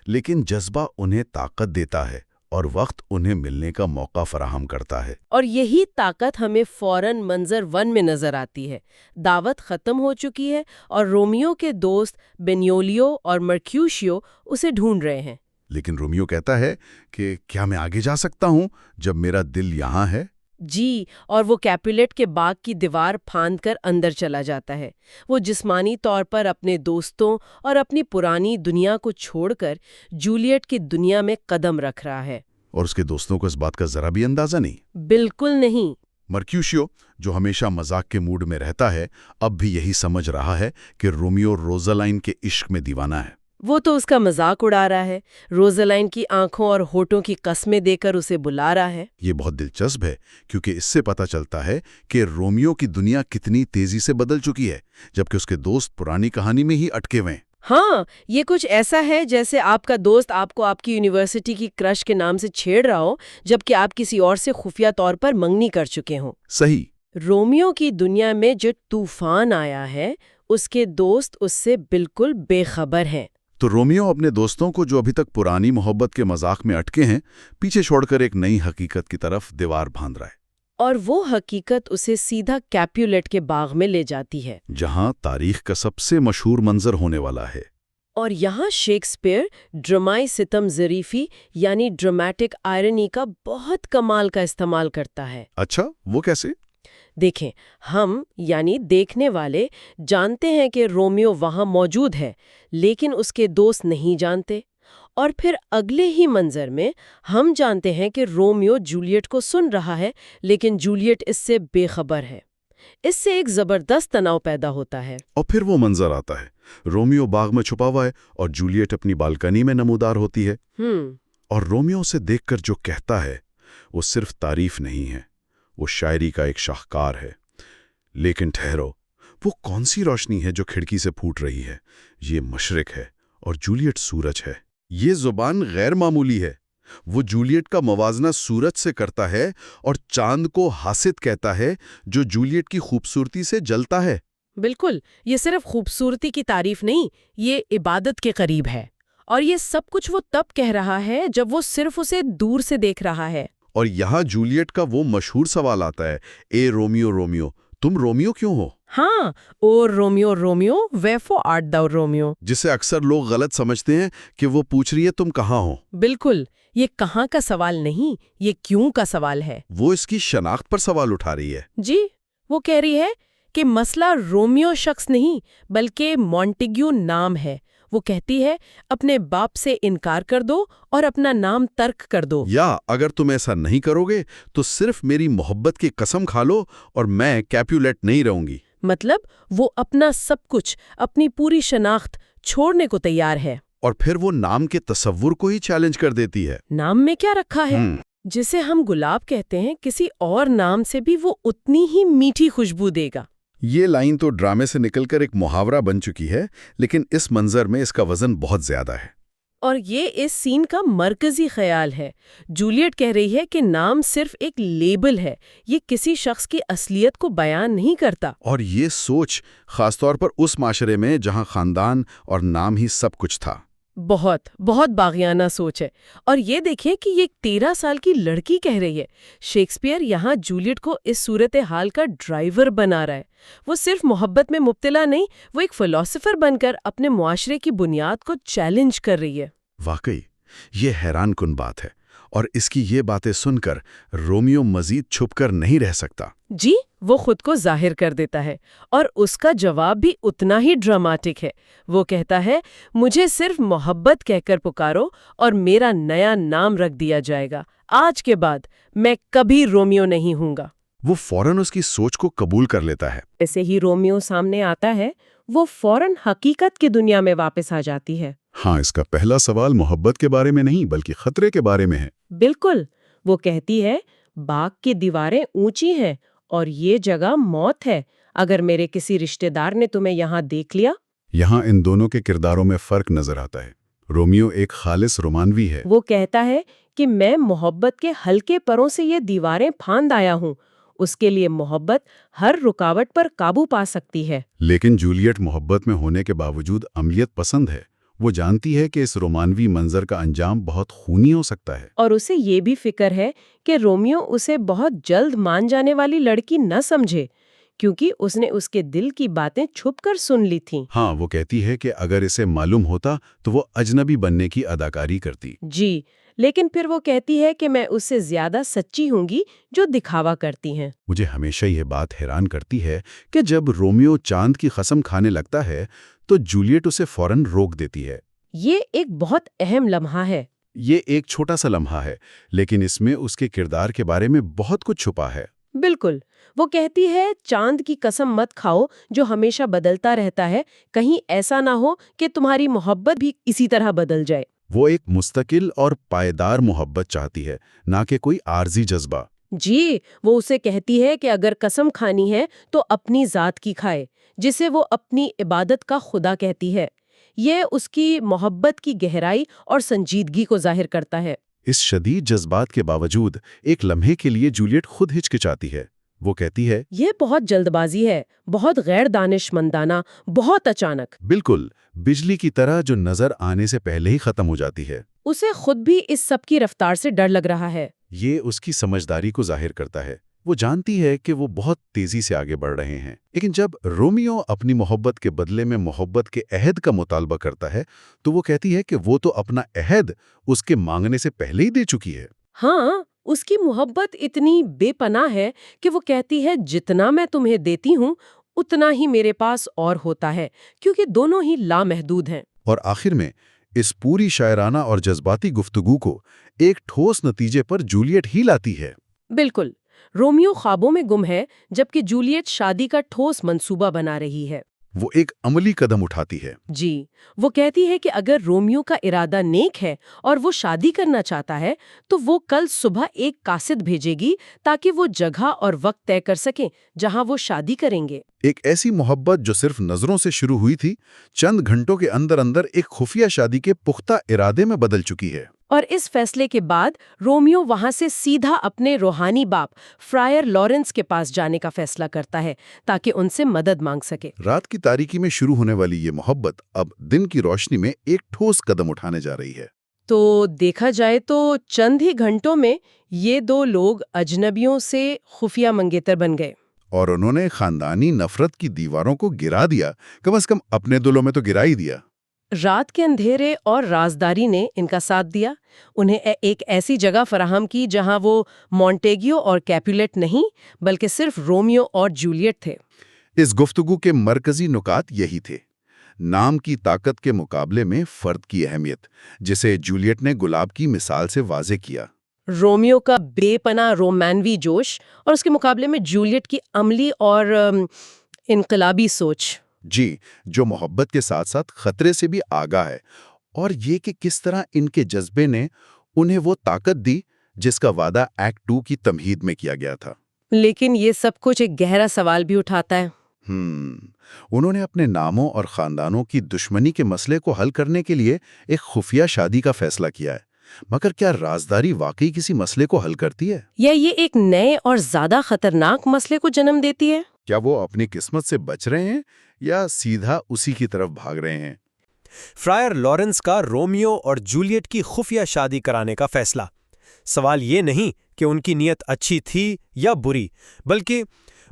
لیکن جذبہ انہیں طاقت دیتا ہے اور وقت انہیں ملنے کا موقع فراہم کرتا ہے۔ اور یہی طاقت ہمیں فوراً منظر 1 میں نظر آتی ہے۔ دعوت ختم ہو چکی ہے اور رومیو کے دوست بینیولیو اور مرکیوشیو اسے ڈھونڈ رہے ہیں۔ لیکن رومیو کہتا ہے کہ کیا میں آگے جا سکتا ہوں جب میرا دل یہاں ہے؟ جی، اور وہ کیپولیٹ کے باغ کی دیوار پھاند کر اندر چلا جاتا ہے۔ وہ جسمانی طور پر اپنے دوستوں اور اپنی پرانی دنیا کو چھوڑ کر جولیٹ کی دنیا میں قدم رکھ رہا ہے۔ اور اس کے دوستوں کو اس بات کا ذرا بھی اندازہ نہیں۔ بالکل نہیں۔ مرکیوشیو، جو ہمیشہ مذاق کے موڈ میں رہتا ہے، اب بھی یہی سمجھ رہا ہے کہ رومیو روزالائن کے عشق میں دیوانہ ہے۔ وہ تو اس کا مذاق اڑا رہا ہے، روزالائن کی آنکھوں اور ہونٹوں کی قسمیں دے کر اسے بلا رہا ہے۔ یہ بہت دلچسپ ہے کیونکہ اس سے پتہ چلتا ہے کہ رومیو کی دنیا کتنی تیزی سے بدل چکی ہے، جبکہ اس کے دوست پرانی کہانی میں ہی اٹکے ہوئے ہیں۔ ہاں، یہ کچھ ایسا ہے جیسے آپ کا دوست آپ کو آپ کی یونیورسٹی کی کرش کے نام سے چھیڑ رہا ہو، جبکہ آپ کسی اور سے خفیہ طور پر منگنی کر چکے ہوں۔ صحیح۔ رومیو کی دنیا میں جو طوفان آیا ہے، اس کے دوست اس سے بالکل بے خبر ہیں۔ تو رومیو اپنے دوستوں کو جو ابھی تک پرانی محبت کے مذاق میں اٹکے ہیں، پیچھے چھوڑ کر ایک نئی حقیقت کی طرف دیوار باندھ رہا ہے۔ اور وہ حقیقت اسے سیدھا کیپولیٹ کے باغ میں لے جاتی ہے، جہاں تاریخ کا سب سے مشہور منظر ہونے والا ہے۔ اور یہاں شیکسپیئر ڈرامائی ستم ظریفی یعنی ڈرامیٹک آئرنی کا بہت کمال کا استعمال کرتا ہے۔ اچھا، وہ کیسے؟ دیکھیں، ہم یعنی دیکھنے والے جانتے ہیں کہ رومیو وہاں موجود ہے، لیکن اس کے دوست نہیں جانتے، اور پھر اگلے ہی منظر میں ہم جانتے ہیں کہ رومیو جولیٹ کو سن رہا ہے، لیکن جولیٹ اس سے بے خبر ہے۔ اس سے ایک زبردست تناؤ پیدا ہوتا ہے۔ اور پھر وہ منظر آتا ہے، رومیو باغ میں چھپا ہوا ہے اور جولیٹ اپنی بالکنی میں نمودار ہوتی ہے۔ اور رومیو اسے دیکھ کر جو کہتا ہے وہ صرف تعریف نہیں ہے، وہ شاعری کا ایک شاہکار ہے۔ لیکن ٹھہرو، وہ کون سی روشنی ہے جو کھڑکی سے پھوٹ رہی ہے؟ یہ مشرق ہے اور جولیٹ سورج ہے۔ یہ زبان غیر معمولی ہے۔ وہ جولیٹ کا موازنہ سورج سے کرتا ہے اور چاند کو حاسد کہتا ہے جو جولیٹ کی خوبصورتی سے جلتا ہے۔ بالکل، یہ صرف خوبصورتی کی تعریف نہیں، یہ عبادت کے قریب ہے۔ اور یہ سب کچھ وہ تب کہہ رہا ہے جب وہ صرف اسے دور سے دیکھ رہا ہے۔ اور یہاں جولیٹ کا وہ مشہور سوال آتا ہے، اے رومیو رومیو، تم رومیو کیوں ہو؟ ہاں، او رومیو رومیو ویفو آرٹ داؤ رومیو، جسے اکثر لوگ غلط سمجھتے ہیں کہ وہ پوچھ رہی ہے تم کہاں ہو۔ بالکل، یہ کہاں کا سوال نہیں، یہ کیوں کا سوال ہے۔ وہ اس کی شناخت پر سوال اٹھا رہی ہے۔ جی، وہ کہہ رہی ہے کہ مسئلہ رومیو شخص نہیں بلکہ مونٹیگیو نام ہے۔ وہ کہتی ہے اپنے باپ سے انکار کر دو اور اپنا نام ترک کر دو۔ یا اگر تم ایسا نہیں کرو گے تو صرف میری محبت کی قسم کھا لو اور میں کیپولیٹ نہیں رہوں گی۔ مطلب وہ اپنا سب کچھ، اپنی پوری شناخت چھوڑنے کو تیار ہے۔ اور پھر وہ نام کے تصور کو ہی چیلنج کر دیتی ہے۔ نام میں کیا رکھا ہے؟ جسے ہم گلاب کہتے ہیں، کسی اور نام سے بھی وہ اتنی ہی میٹھی خوشبو دے گا۔ یہ لائن تو ڈرامے سے نکل کر ایک محاورہ بن چکی ہے، لیکن اس منظر میں اس کا وزن بہت زیادہ ہے۔ اور یہ اس سین کا مرکزی خیال ہے۔ جولیٹ کہہ رہی ہے کہ نام صرف ایک لیبل ہے، یہ کسی شخص کی اصلیت کو بیان نہیں کرتا۔ اور یہ سوچ خاص طور پر اس معاشرے میں جہاں خاندان اور نام ہی سب کچھ تھا۔ بہت بہت باغیانہ سوچ ہے۔ اور یہ دیکھیں کہ یہ 13 سال کی لڑکی کہہ رہی ہے۔ شیکسپیئر یہاں جولیٹ کو اس صورتحال کا ڈرائیور بنا رہا ہے۔ وہ صرف محبت میں مبتلا نہیں، وہ ایک فلسفر بن کر اپنے معاشرے کی بنیاد کو چیلنج کر رہی ہے۔ واقعی یہ حیران کن بات ہے، اور اس کی یہ باتیں سن کر رومیو مزید چھپ کر نہیں رہ سکتا۔ جی، وہ خود کو ظاہر کر دیتا ہے، اور اس کا جواب بھی اتنا ہی ڈراماٹک ہے۔ وہ کہتا ہے مجھے صرف محبت کہہ کر پکارو اور میرا نیا نام رکھ دیا جائے گا۔ آج کے بعد میں کبھی رومیو نہیں ہوں گا۔ وہ فوراً اس کی سوچ کو قبول کر لیتا ہے۔ ایسے ہی رومیو سامنے آتا ہے، وہ فوراً حقیقت کی دنیا میں واپس آ جاتی ہے۔ ہاں، اس کا پہلا سوال محبت کے بارے میں نہیں بلکہ خطرے کے بارے میں ہے۔ بالکل، وہ کہتی ہے باغ کی دیواریں اونچی ہیں اور یہ جگہ موت ہے۔ اگر میرے کسی رشتہ دار نے تمہیں یہاں دیکھ لیا۔ یہاں ان دونوں کے کرداروں میں فرق نظر آتا ہے۔ رومیو ایک خالص رومانوی ہے۔ وہ کہتا ہے کہ میں محبت کے ہلکے پروں سے یہ دیواریں پھاند آیا ہوں۔ اس کے لیے محبت ہر رکاوٹ پر قابو پا سکتی ہے۔ لیکن جولیٹ محبت میں ہونے کے باوجود عملیت پسند ہے۔ وہ جانتی ہے کہ اس رومانوی منظر کا انجام بہت خونی ہو سکتا ہے۔ اور اسے یہ بھی فکر ہے کہ رومیو اسے بہت جلد مان جانے والی لڑکی نہ سمجھے، کیونکہ اس نے اس کے دل کی باتیں چھپ کر سن لی تھیں۔ ہاں، وہ کہتی ہے کہ اگر اسے معلوم ہوتا تو وہ اجنبی بننے کی اداکاری کرتی۔ جی، لیکن پھر وہ کہتی ہے کہ میں اس سے زیادہ سچی ہوں گی جو دکھاوا کرتی ہیں۔ مجھے ہمیشہ یہ بات حیران کرتی ہے کہ جب رومیو چاند کی قسم کھانے لگتا ہے تو جولیٹ اسے فوراً روک دیتی ہے۔ یہ ایک بہت اہم لمحہ ہے۔ یہ ایک چھوٹا سا لمحہ ہے، لیکن اس میں اس کے کردار کے بارے میں بہت کچھ چھپا ہے۔ بالکل، وہ کہتی ہے چاند کی قسم مت کھاؤ جو ہمیشہ بدلتا رہتا ہے، کہیں ایسا نہ ہو کہ تمہاری محبت بھی اسی طرح بدل جائے۔ وہ ایک مستقل اور پائیدار محبت چاہتی ہے، نہ کہ کوئی عارضی جذبہ۔ جی، وہ اسے کہتی ہے کہ اگر قسم کھانی ہے تو اپنی ذات کی کھائے، جسے وہ اپنی عبادت کا خدا کہتی ہے۔ یہ اس کی محبت کی گہرائی اور سنجیدگی کو ظاہر کرتا ہے۔ اس شدید جذبات کے باوجود ایک لمحے کے لیے جولیٹ خود ہچکچاتی ہے۔ وہ کہتی ہے، یہ بہت جلد بازی ہے، بہت غیر دانش مندانہ، بہت اچانک۔ بالکل بجلی کی طرح جو نظر آنے سے پہلے ہی ختم ہو جاتی ہے۔ اسے خود بھی اس سب کی رفتار سے ڈر لگ رہا ہے۔ یہ اس کی سمجھداری کو ظاہر کرتا ہے۔ وہ جانتی ہے کہ وہ بہت تیزی سے آگے بڑھ رہے ہیں، لیکن جب رومیو اپنی محبت کے بدلے میں محبت کے عہد کا مطالبہ کرتا ہے تو وہ کہتی ہے کہ وہ تو اپنا عہد اس کے مانگنے سے پہلے ہی دے چکی ہے۔ ہاں، اس کی محبت اتنی بے پناہ ہے کہ وہ کہتی ہے جتنا میں تمہیں دیتی ہوں اتنا ہی میرے پاس اور ہوتا ہے، کیونکہ دونوں ہی لامحدود ہیں۔ اور آخر میں اس پوری شاعرانہ اور جذباتی گفتگو کو ایک ٹھوس نتیجے پر جولیٹ ہی لاتی ہے۔ بالکل، رومیو خوابوں میں گم ہے جبکہ جولیٹ شادی کا ٹھوس منصوبہ بنا رہی ہے۔ وہ ایک عملی قدم اٹھاتی ہے۔ جی، وہ کہتی ہے کہ اگر رومیو کا ارادہ نیک ہے اور وہ شادی کرنا چاہتا ہے تو وہ کل صبح ایک قاصد بھیجے گی تاکہ وہ جگہ اور وقت طے کر سکیں جہاں وہ شادی کریں گے۔ ایک ایسی محبت جو صرف نظروں سے شروع ہوئی تھی، چند گھنٹوں کے اندر اندر ایک خفیہ شادی کے پختہ ارادے میں بدل چکی ہے۔ اور اس فیصلے کے بعد رومیو وہاں سے سیدھا اپنے روحانی باپ فرائر لارنس کے پاس جانے کا فیصلہ کرتا ہے تاکہ ان سے مدد مانگ سکے۔ رات کی تاریکی میں شروع ہونے والی یہ محبت اب دن کی روشنی میں ایک ٹھوس قدم اٹھانے جا رہی ہے۔ تو دیکھا جائے تو چند ہی گھنٹوں میں یہ دو لوگ اجنبیوں سے خفیہ منگیتر بن گئے، اور انہوں نے خاندانی نفرت کی دیواروں کو گرا دیا، کم از کم اپنے دلوں میں تو گرا ہی دیا۔ رات کے اندھیرے اور رازداری نے ان کا ساتھ دیا، انہیں ایک ایسی جگہ فراہم کی جہاں وہ مونٹیگیو اور کیپولیٹ نہیں بلکہ صرف رومیو اور جولیٹ تھے۔ اس گفتگو کے مرکزی نکات یہی تھے: نام کی طاقت کے مقابلے میں فرد کی اہمیت، جسے جولیٹ نے گلاب کی مثال سے واضح کیا۔ رومیو کا بے پناہ رومانوی جوش اور اس کے مقابلے میں جولیٹ کی عملی اور انقلابی سوچ۔ جی، جو محبت کے ساتھ ساتھ خطرے سے بھی آگاہ ہے، اور یہ کہ کس طرح ان کے جذبے نے انہیں وہ طاقت دی جس کا وعدہ ایکٹ 2 کی تمہید میں کیا گیا تھا۔ لیکن یہ سب کچھ ایک گہرا سوال بھی اٹھاتا ہے۔ انہوں نے اپنے ناموں اور خاندانوں کی دشمنی کے مسئلے کو حل کرنے کے لیے ایک خفیہ شادی کا فیصلہ کیا ہے، مگر کیا رازداری واقعی کسی مسئلے کو حل کرتی ہے؟ یا یہ ایک نئے اور زیادہ خطرناک مسئلے کو جنم دیتی ہے؟ کیا وہ اپنی قسمت سے بچ رہے ہیں یا سیدھا اسی کی طرف بھاگ رہے ہیں؟ فرائر لارنس کا رومیو اور جولیٹ کی خفیہ شادی کرانے کا فیصلہ، سوال یہ نہیں کہ ان کی نیت اچھی تھی یا بری،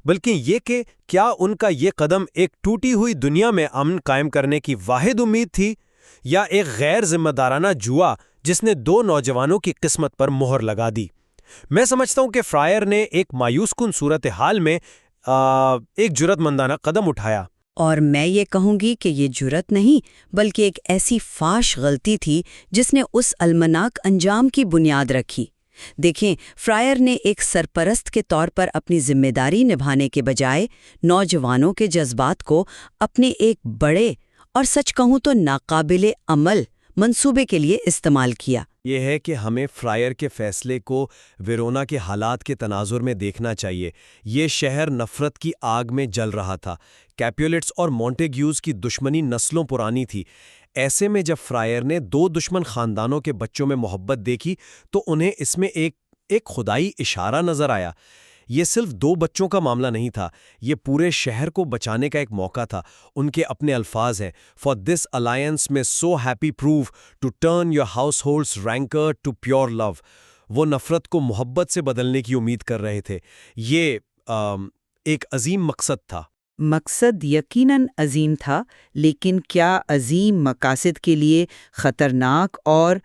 بلکہ یہ کہ کیا ان کا یہ قدم ایک ٹوٹی ہوئی دنیا میں امن قائم کرنے کی واحد امید تھی، یا ایک غیر ذمہ دارانہ جوا جس نے دو نوجوانوں کی قسمت پر مہر لگا دی۔ میں سمجھتا ہوں کہ فرائر نے ایک مایوس کن صورتحال میں ایک جرأت مندانہ قدم اٹھایا۔ اور میں یہ کہوں گی کہ یہ جرأت نہیں بلکہ ایک ایسی فاش غلطی تھی جس نے اس المناک انجام کی بنیاد رکھی۔ دیکھیں، فرائر نے ایک سرپرست کے طور پر اپنی ذمہ داری نبھانے کے بجائے نوجوانوں کے جذبات کو اپنے ایک بڑے اور سچ کہوں تو ناقابل عمل منصوبے کے لیے استعمال کیا۔ یہ ہے کہ ہمیں فرائر کے فیصلے کو ویرونا کے حالات کے تناظر میں دیکھنا چاہیے۔ یہ شہر نفرت کی آگ میں جل رہا تھا، کیپولیٹس اور مونٹیگیوز کی دشمنی نسلوں پرانی تھی۔ ایسے میں جب فرائر نے دو دشمن خاندانوں کے بچوں میں محبت دیکھی تو انہیں اس میں ایک خدائی اشارہ نظر آیا۔ یہ صرف دو بچوں کا معاملہ نہیں تھا، یہ پورے شہر کو بچانے کا ایک موقع تھا۔ ان کے اپنے الفاظ ہیں: "For this alliance may so happy prove to turn your household's rancor to pure love." وہ نفرت کو محبت سے بدلنے کی امید کر رہے تھے۔ یہ ایک عظیم مقصد تھا۔ مقصد یقیناً عظیم تھا، لیکن کیا عظیم مقاصد کے لیے خطرناک اور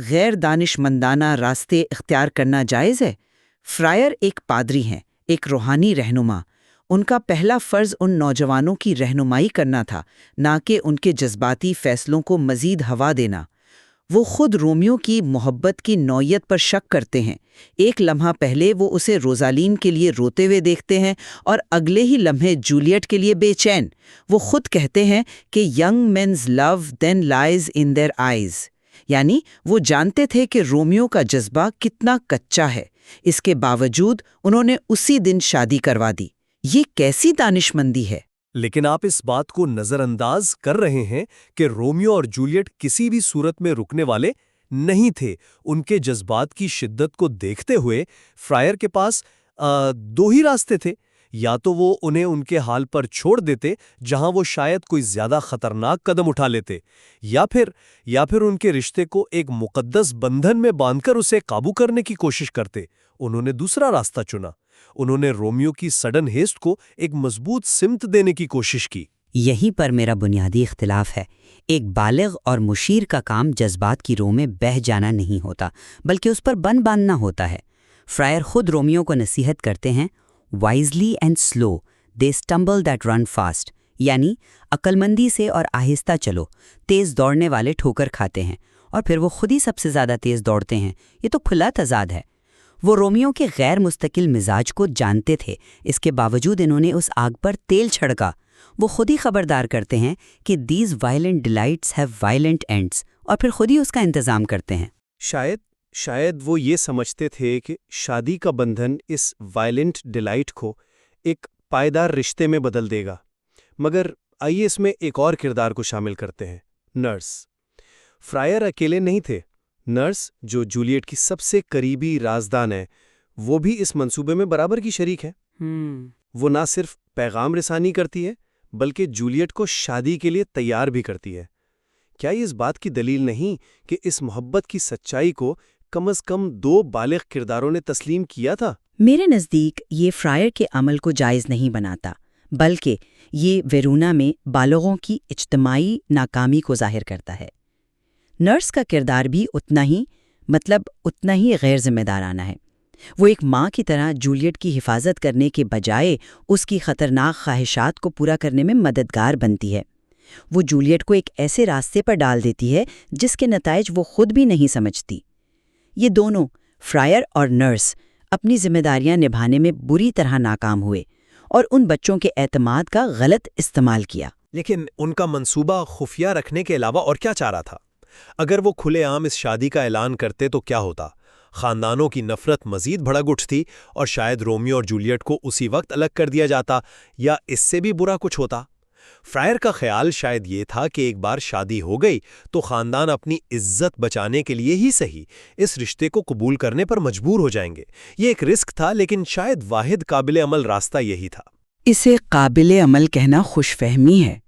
غیر دانشمندانہ راستے اختیار کرنا جائز ہے؟ فرائر ایک پادری ہیں، ایک روحانی رہنما۔ ان کا پہلا فرض ان نوجوانوں کی رہنمائی کرنا تھا، نہ کہ ان کے جذباتی فیصلوں کو مزید ہوا دینا۔ وہ خود رومیو کی محبت کی نوعیت پر شک کرتے ہیں۔ ایک لمحہ پہلے وہ اسے روزالین کے لیے روتے ہوئے دیکھتے ہیں اور اگلے ہی لمحے جولیٹ کے لیے بے چین۔ وہ خود کہتے ہیں کہ young men's love then lies in their eyes, یعنی وہ جانتے تھے کہ رومیو کا جذبہ کتنا کچا ہے، اس کے باوجود انہوں نے اسی دن شادی کروا دی۔ یہ کیسی دانشمندی ہے! لیکن آپ اس بات کو نظر انداز کر رہے ہیں کہ رومیو اور جولیٹ کسی بھی صورت میں رکنے والے نہیں تھے۔ ان کے جذبات کی شدت کو دیکھتے ہوئے فرائر کے پاس دو ہی راستے تھے: یا تو وہ انہیں ان کے حال پر چھوڑ دیتے جہاں وہ شاید کوئی زیادہ خطرناک قدم اٹھا لیتے، یا پھر ان کے رشتے کو ایک مقدس بندھن میں باندھ کر اسے قابو کرنے کی کوشش کرتے۔ انہوں نے دوسرا راستہ چنا۔ انہوں نے رومیو کی سڈن ہیسٹ کو ایک مضبوط سمت دینے کی کوشش کی۔ یہیں پر میرا بنیادی اختلاف ہے۔ ایک بالغ اور مشیر کا کام جذبات کی رو میں بہہ جانا نہیں ہوتا، بلکہ اس پر بن باندھنا ہوتا ہے۔ فرائر خود رومیو کو نصیحت کرتے ہیں: "Wisely and slow, they stumble that run fast." یعنی عقلمندی سے اور آہستہ چلو، تیز دوڑنے والے ٹھوکر کھاتے ہیں اور پھر وہ خود ہی سب سے زیادہ تیز دوڑتے ہیں۔ یہ تو کھلا تضاد ہے۔ وہ رومیو کے غیر مستقل مزاج کو جانتے تھے، اس کے باوجود انہوں نے اس آگ پر تیل چھڑکا۔ وہ خود ہی خبردار کرتے ہیں کہ these violent delights have violent ends, اور پھر خود ہی اس کا انتظام کرتے ہیں۔ شاید وہ یہ سمجھتے تھے کہ شادی کا بندھن اس وائلنٹ ڈیلائٹ کو ایک پائیدار رشتے میں بدل دے گا۔ مگر آئیے اس میں ایک اور کردار کو شامل کرتے ہیں، نرس۔ فرائر اکیلے نہیں تھے۔ نرس، جو جولیٹ کی سب سے قریبی رازدان ہے، وہ بھی اس منصوبے میں برابر کی شریک ہے۔ وہ نہ صرف پیغام رسانی کرتی ہے بلکہ جولیٹ کو شادی کے لیے تیار بھی کرتی ہے۔ کیا یہ اس بات کی دلیل نہیں کہ اس محبت کی سچائی کو کم از کم 2 بالغ کرداروں نے تسلیم کیا تھا؟ میرے نزدیک یہ فرائر کے عمل کو جائز نہیں بناتا، بلکہ یہ ویرونا میں بالغوں کی اجتماعی ناکامی کو ظاہر کرتا ہے۔ نرس کا کردار بھی اتنا ہی غیر ذمہ دارانہ ہے۔ وہ ایک ماں کی طرح جولیٹ کی حفاظت کرنے کے بجائے اس کی خطرناک خواہشات کو پورا کرنے میں مددگار بنتی ہے۔ وہ جولیٹ کو ایک ایسے راستے پر ڈال دیتی ہے جس کے نتائج وہ خود بھی نہیں سمجھتی۔ یہ دونوں، فرائر اور نرس، اپنی ذمہ داریاں نبھانے میں بری طرح ناکام ہوئے اور ان بچوں کے اعتماد کا غلط استعمال کیا۔ لیکن ان کا منصوبہ خفیہ رکھنے کے علاوہ اور کیا چاہ رہا تھا؟ اگر وہ کھلے عام اس شادی کا اعلان کرتے تو کیا ہوتا؟ خاندانوں کی نفرت مزید بھڑک اٹھتی اور شاید رومیو اور جولیٹ کو اسی وقت الگ کر دیا جاتا، یا اس سے بھی برا کچھ ہوتا۔ فرائر کا خیال شاید یہ تھا کہ ایک بار شادی ہو گئی تو خاندان اپنی عزت بچانے کے لیے ہی صحیح اس رشتے کو قبول کرنے پر مجبور ہو جائیں گے۔ یہ ایک رسک تھا، لیکن شاید واحد قابل عمل راستہ یہی تھا۔ اسے قابل عمل کہنا خوش فہمی ہے۔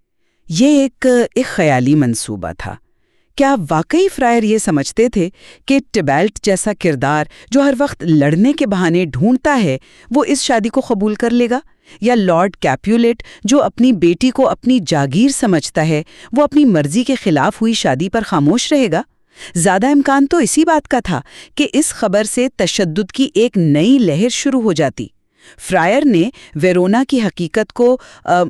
یہ ایک خیالی منصوبہ تھا۔ کیا واقعی فرائر یہ سمجھتے تھے کہ ٹیبالٹ جیسا کردار جو ہر وقت لڑنے کے بہانے ڈھونڈتا ہے وہ اس شادی کو قبول کر لے گا؟ یا لارڈ کیپولیٹ جو اپنی بیٹی کو اپنی جاگیر سمجھتا ہے وہ اپنی مرضی کے خلاف ہوئی شادی پر خاموش رہے گا؟ زیادہ امکان تو اسی بات کا تھا کہ اس خبر سے تشدد کی ایک نئی لہر شروع ہو جاتی۔ فرائر نے ویرونا کی حقیقت کو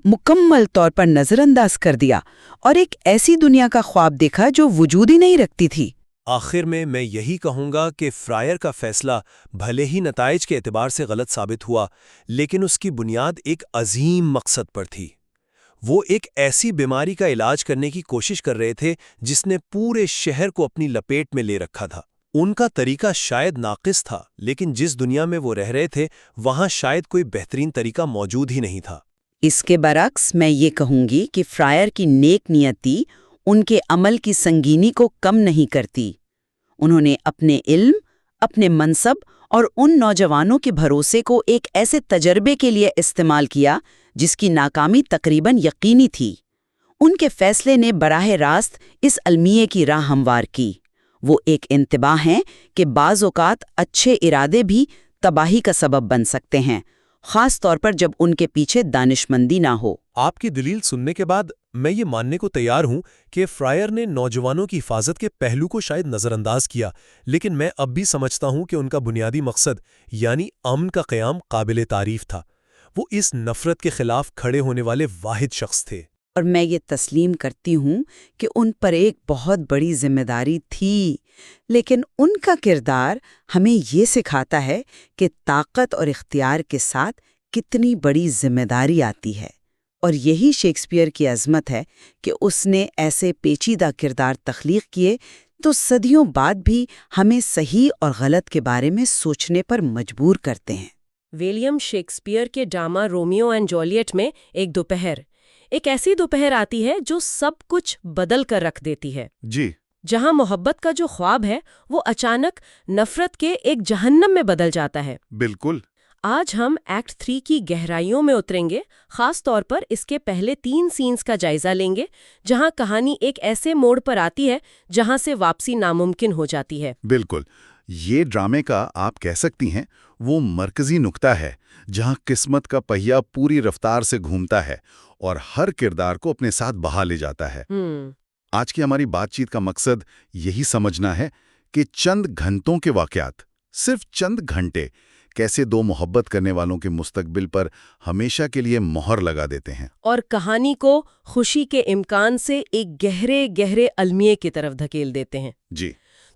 مکمل طور پر نظر انداز کر دیا اور ایک ایسی دنیا کا خواب دیکھا جو وجود ہی نہیں رکھتی تھی۔ آخر میں یہی کہوں گا کہ فرائر کا فیصلہ بھلے ہی نتائج کے اعتبار سے غلط ثابت ہوا، لیکن اس کی بنیاد ایک عظیم مقصد پر تھی۔ وہ ایک ایسی بیماری کا علاج کرنے کی کوشش کر رہے تھے جس نے پورے شہر کو اپنی لپیٹ میں لے رکھا تھا۔ ان کا طریقہ شاید ناقص تھا، لیکن جس دنیا میں وہ رہ رہے تھے وہاں شاید کوئی بہترین طریقہ موجود ہی نہیں تھا۔ اس کے برعکس میں یہ کہوں گی کہ فرائر کی نیک نیتی ان کے عمل کی سنگینی کو کم نہیں کرتی۔ انہوں نے اپنے علم، اپنے منصب اور ان نوجوانوں کے بھروسے کو ایک ایسے تجربے کے لیے استعمال کیا جس کی ناکامی تقریباً یقینی تھی۔ ان کے فیصلے نے براہ راست اس المیے کی راہ ہموار کی۔ وہ ایک انتباہ ہیں کہ بعض اوقات اچھے ارادے بھی تباہی کا سبب بن سکتے ہیں، خاص طور پر جب ان کے پیچھے دانشمندی نہ ہو۔ آپ کی دلیل سننے کے بعد میں یہ ماننے کو تیار ہوں کہ فرائر نے نوجوانوں کی حفاظت کے پہلو کو شاید نظر انداز کیا، لیکن میں اب بھی سمجھتا ہوں کہ ان کا بنیادی مقصد یعنی امن کا قیام قابل تعریف تھا۔ وہ اس نفرت کے خلاف کھڑے ہونے والے واحد شخص تھے۔ اور میں یہ تسلیم کرتی ہوں کہ ان پر ایک بہت بڑی ذمہ داری تھی، لیکن ان کا کردار ہمیں یہ سکھاتا ہے کہ طاقت اور اختیار کے ساتھ کتنی بڑی ذمہ داری آتی ہے۔ اور یہی شیکسپیئر کی عظمت ہے کہ اس نے ایسے پیچیدہ کردار تخلیق کیے تو صدیوں بعد بھی ہمیں صحیح اور غلط کے بارے میں سوچنے پر مجبور کرتے ہیں۔ ولیم شیکسپیئر کے ڈرامہ رومیو اینڈ جولیٹ میں ایک ایسی دوپہر آتی ہے جو سب کچھ بدل کر رکھ دیتی ہے۔ جی، جہاں محبت کا جو خواب ہے وہ اچانک نفرت کے ایک جہنم میں بدل جاتا ہے۔ بالکل۔ آج ہم ایکٹ 3 کی گہرائیوں میں اتریں گے، خاص طور پر اس کے پہلے 3 سینز کا جائزہ لیں گے جہاں کہانی ایک ایسے موڑ پر آتی ہے جہاں سے واپسی ناممکن ہو جاتی ہے۔ بالکل، یہ ڈرامے کا آپ کہہ سکتی ہیں وہ مرکزی نقطہ ہے جہاں قسمت کا پہیہ پوری رفتار سے گھومتا ہے اور ہر کردار کو اپنے ساتھ بہا لے جاتا ہے۔ آج کی ہماری بات چیت کا مقصد یہی سمجھنا ہے کہ چند گھنٹوں کے واقعات، صرف چند گھنٹے، کیسے دو محبت کرنے والوں کے مستقبل پر ہمیشہ کے لیے مہر لگا دیتے ہیں۔ اور کہانی کو خوشی کے امکان سے ایک گہرے گہرے المیے کی طرف دھکیل دیتے ہیں۔ جی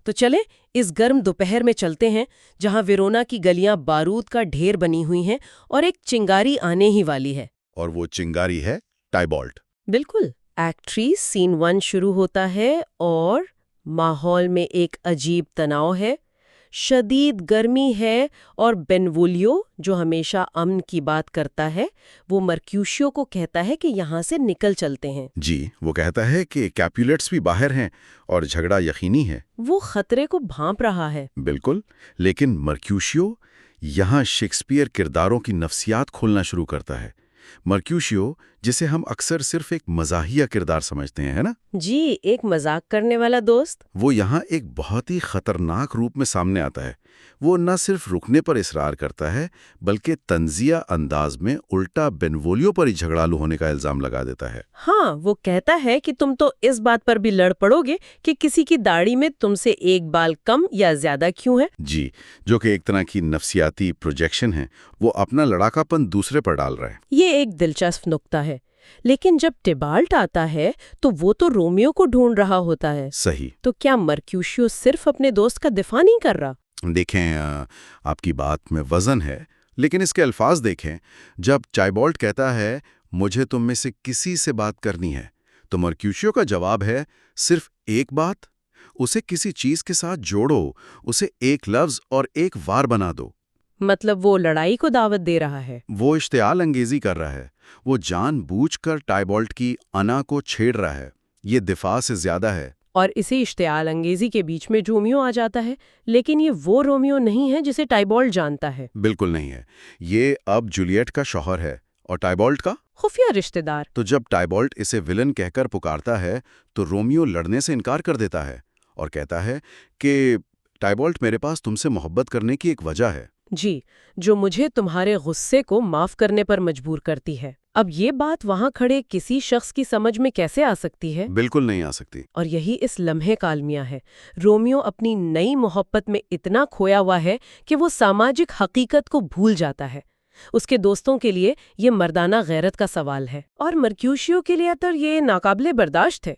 تو چلیں اس گرم دوپہر میں چلتے ہیں جہاں ویرونا کی گلیاں بارود کا ڈھیر بنی ہوئی ہیں اور ایک چنگاری آنے ہی والی ہے۔ اور وہ چنگاری ہے ٹائبالٹ۔ بالکل، ایکٹ 3 سین 1 شروع ہوتا ہے اور ماحول میں ایک عجیب تناؤ ہے، شدید گرمی ہے، اور بینولیو جو ہمیشہ امن کی بات کرتا ہے وہ مرکیوشیو کو کہتا ہے کہ یہاں سے نکل چلتے ہیں۔ جی، وہ کہتا ہے کہ کیپیولیٹس بھی باہر ہیں اور جھگڑا یقینی ہے۔ وہ خطرے کو بھانپ رہا ہے۔ بالکل، لیکن مرکیوشیو یہاں شیکسپیئر کرداروں کی نفسیات کھولنا شروع کرتا ہے۔ مرکیوشیو جسے ہم اکثر صرف ایک مزاحیہ کردار سمجھتے ہیں، ہے نا؟ جی، ایک مذاق کرنے والا دوست۔ وہ یہاں ایک بہت ہی خطرناک روپ میں سامنے آتا ہے۔ وہ نہ صرف رکنے پر اصرار کرتا ہے بلکہ طنزیہ انداز میں الٹا بینولیو پر ہی جھگڑالو ہونے کا الزام لگا دیتا ہے۔ ہاں، وہ کہتا ہے کہ تم تو اس بات پر بھی لڑ پڑو گے کہ کسی کی داڑھی میں تم سے ایک بال کم یا زیادہ کیوں ہے۔ جی، جو کہ ایک طرح کی نفسیاتی پروجیکشن ہے۔ وہ اپنا لڑاکا پن دوسرے پر ڈال رہا ہے۔ یہ ایک دلچسپ نقطہ ہے، لیکن جب ٹیبالٹ آتا ہے تو وہ تو رومیو کو ڈھونڈ رہا ہوتا ہے۔ صحیح۔ تو کیا مرکیوشیو صرف اپنے دوست کا دفاع نہیں کر رہا؟ دیکھیں، آپ کی بات میں وزن ہے، لیکن اس کے الفاظ دیکھیں۔ جب ٹائبالٹ کہتا ہے مجھے تم میں سے کسی سے بات کرنی ہے، تو مرکیوشیو کا جواب ہے صرف ایک بات، اسے کسی چیز کے ساتھ جوڑو، اسے ایک لفظ اور ایک وار بنا دو۔ مطلب وہ لڑائی کو دعوت دے رہا ہے۔ وہ اشتعال انگیزی کر رہا ہے۔ وہ جان بوجھ کر ٹائبالٹ کی انا کو چھیڑ رہا ہے۔ یہ دفاع سے زیادہ ہے۔ اور اسی اشتعال انگیزی کے بیچ میں رومیو آ جاتا ہے، لیکن یہ وہ رومیو نہیں ہے جسے ٹائبالٹ جانتا ہے۔ بالکل نہیں ہے۔ یہ اب جولیٹ کا شوہر ہے اور ٹائبالٹ کا خفیہ رشتہ دار۔ تو جب ٹائبالٹ اسے ولن کہہ کر پکارتا ہے تو رومیو لڑنے سے انکار کر دیتا ہے اور کہتا ہے کہ ٹائبالٹ میرے پاس تم سے محبت کرنے کی ایک وجہ ہے۔ جی، جو مجھے تمہارے غصے کو معاف کرنے پر مجبور کرتی ہے۔ اب یہ بات وہاں کھڑے کسی شخص کی سمجھ میں کیسے آ سکتی ہے؟ بالکل نہیں آ سکتی۔ اور یہی اس لمحے کا المیہ ہے۔ رومیو اپنی نئی محبت میں اتنا کھویا ہوا ہے کہ وہ سماجک حقیقت کو بھول جاتا ہے۔ اس کے دوستوں کے لیے یہ مردانہ غیرت کا سوال ہے، اور مرکیوشیو کے لیے تو یہ ناقابل برداشت ہے۔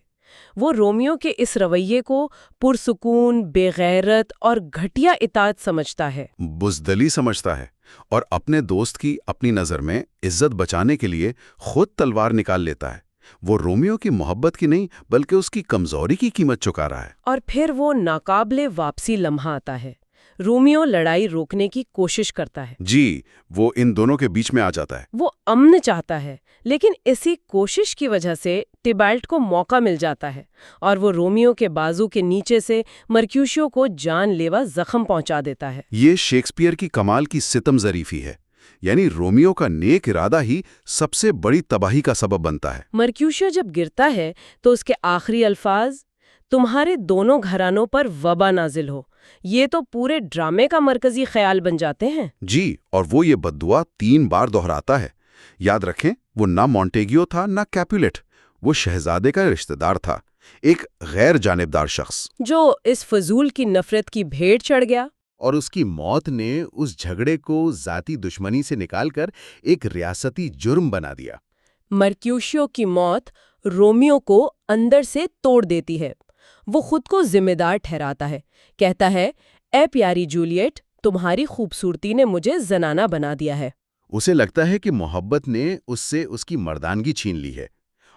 وہ رومیو کے اس رویے کو پرسکون، بے غیرت اور گھٹیا اطاعت سمجھتا ہے، بزدلی سمجھتا ہے، اور اپنے دوست کی اپنی نظر میں عزت بچانے کے لیے خود تلوار نکال لیتا ہے۔ وہ رومیو کی محبت کی نہیں بلکہ اس کی کمزوری کی قیمت چکا رہا ہے۔ اور پھر وہ ناقابل واپسی لمحہ آتا ہے۔ رومیو لڑائی روکنے کی کوشش کرتا ہے۔ جی، وہ ان دونوں کے بیچ میں آ جاتا ہے۔ وہ امن چاہتا ہے، لیکن اسی کوشش کی وجہ سے ٹیبالٹ کو موقع مل جاتا ہے اور وہ رومیو کے بازو کے نیچے سے مرکیوشیو کو جان لیوا زخم پہنچا دیتا ہے۔ یہ شیکسپیئر کی کمال کی ستم ظریفی ہے، یعنی رومیو کا نیک ارادہ ہی سب سے بڑی تباہی کا سبب بنتا ہے۔ مرکیوشیو جب گرتا ہے تو اس کے آخری الفاظ تمہارے دونوں گھرانوں پر وبا نازل ہو، یہ تو پورے ڈرامے کا مرکزی خیال بن جاتے ہیں۔ جی، اور وہ یہ بددعا 3 بار دہراتا ہے۔ یاد رکھیں، وہ نہ مونٹیگیو تھا نہ کیپولیٹ، وہ شہزادے کا رشتہ دار تھا، ایک غیر جانبدار شخص جو اس فضول کی نفرت کی بھیڑ چڑھ گیا۔ اور اس کی موت نے اس جھگڑے کو ذاتی دشمنی سے نکال کر ایک ریاستی جرم بنا دیا۔ مرکیوشیو کی موت رومیو کو اندر سے توڑ دیتی ہے۔ وہ خود کو ذمہ دار ٹھہراتا ہے، کہتا ہے اے پیاری جولیٹ، تمہاری خوبصورتی نے مجھے زنانہ بنا دیا ہے۔ اسے لگتا ہے کہ محبت نے اس سے اس کی مردانگی چھین لی ہے،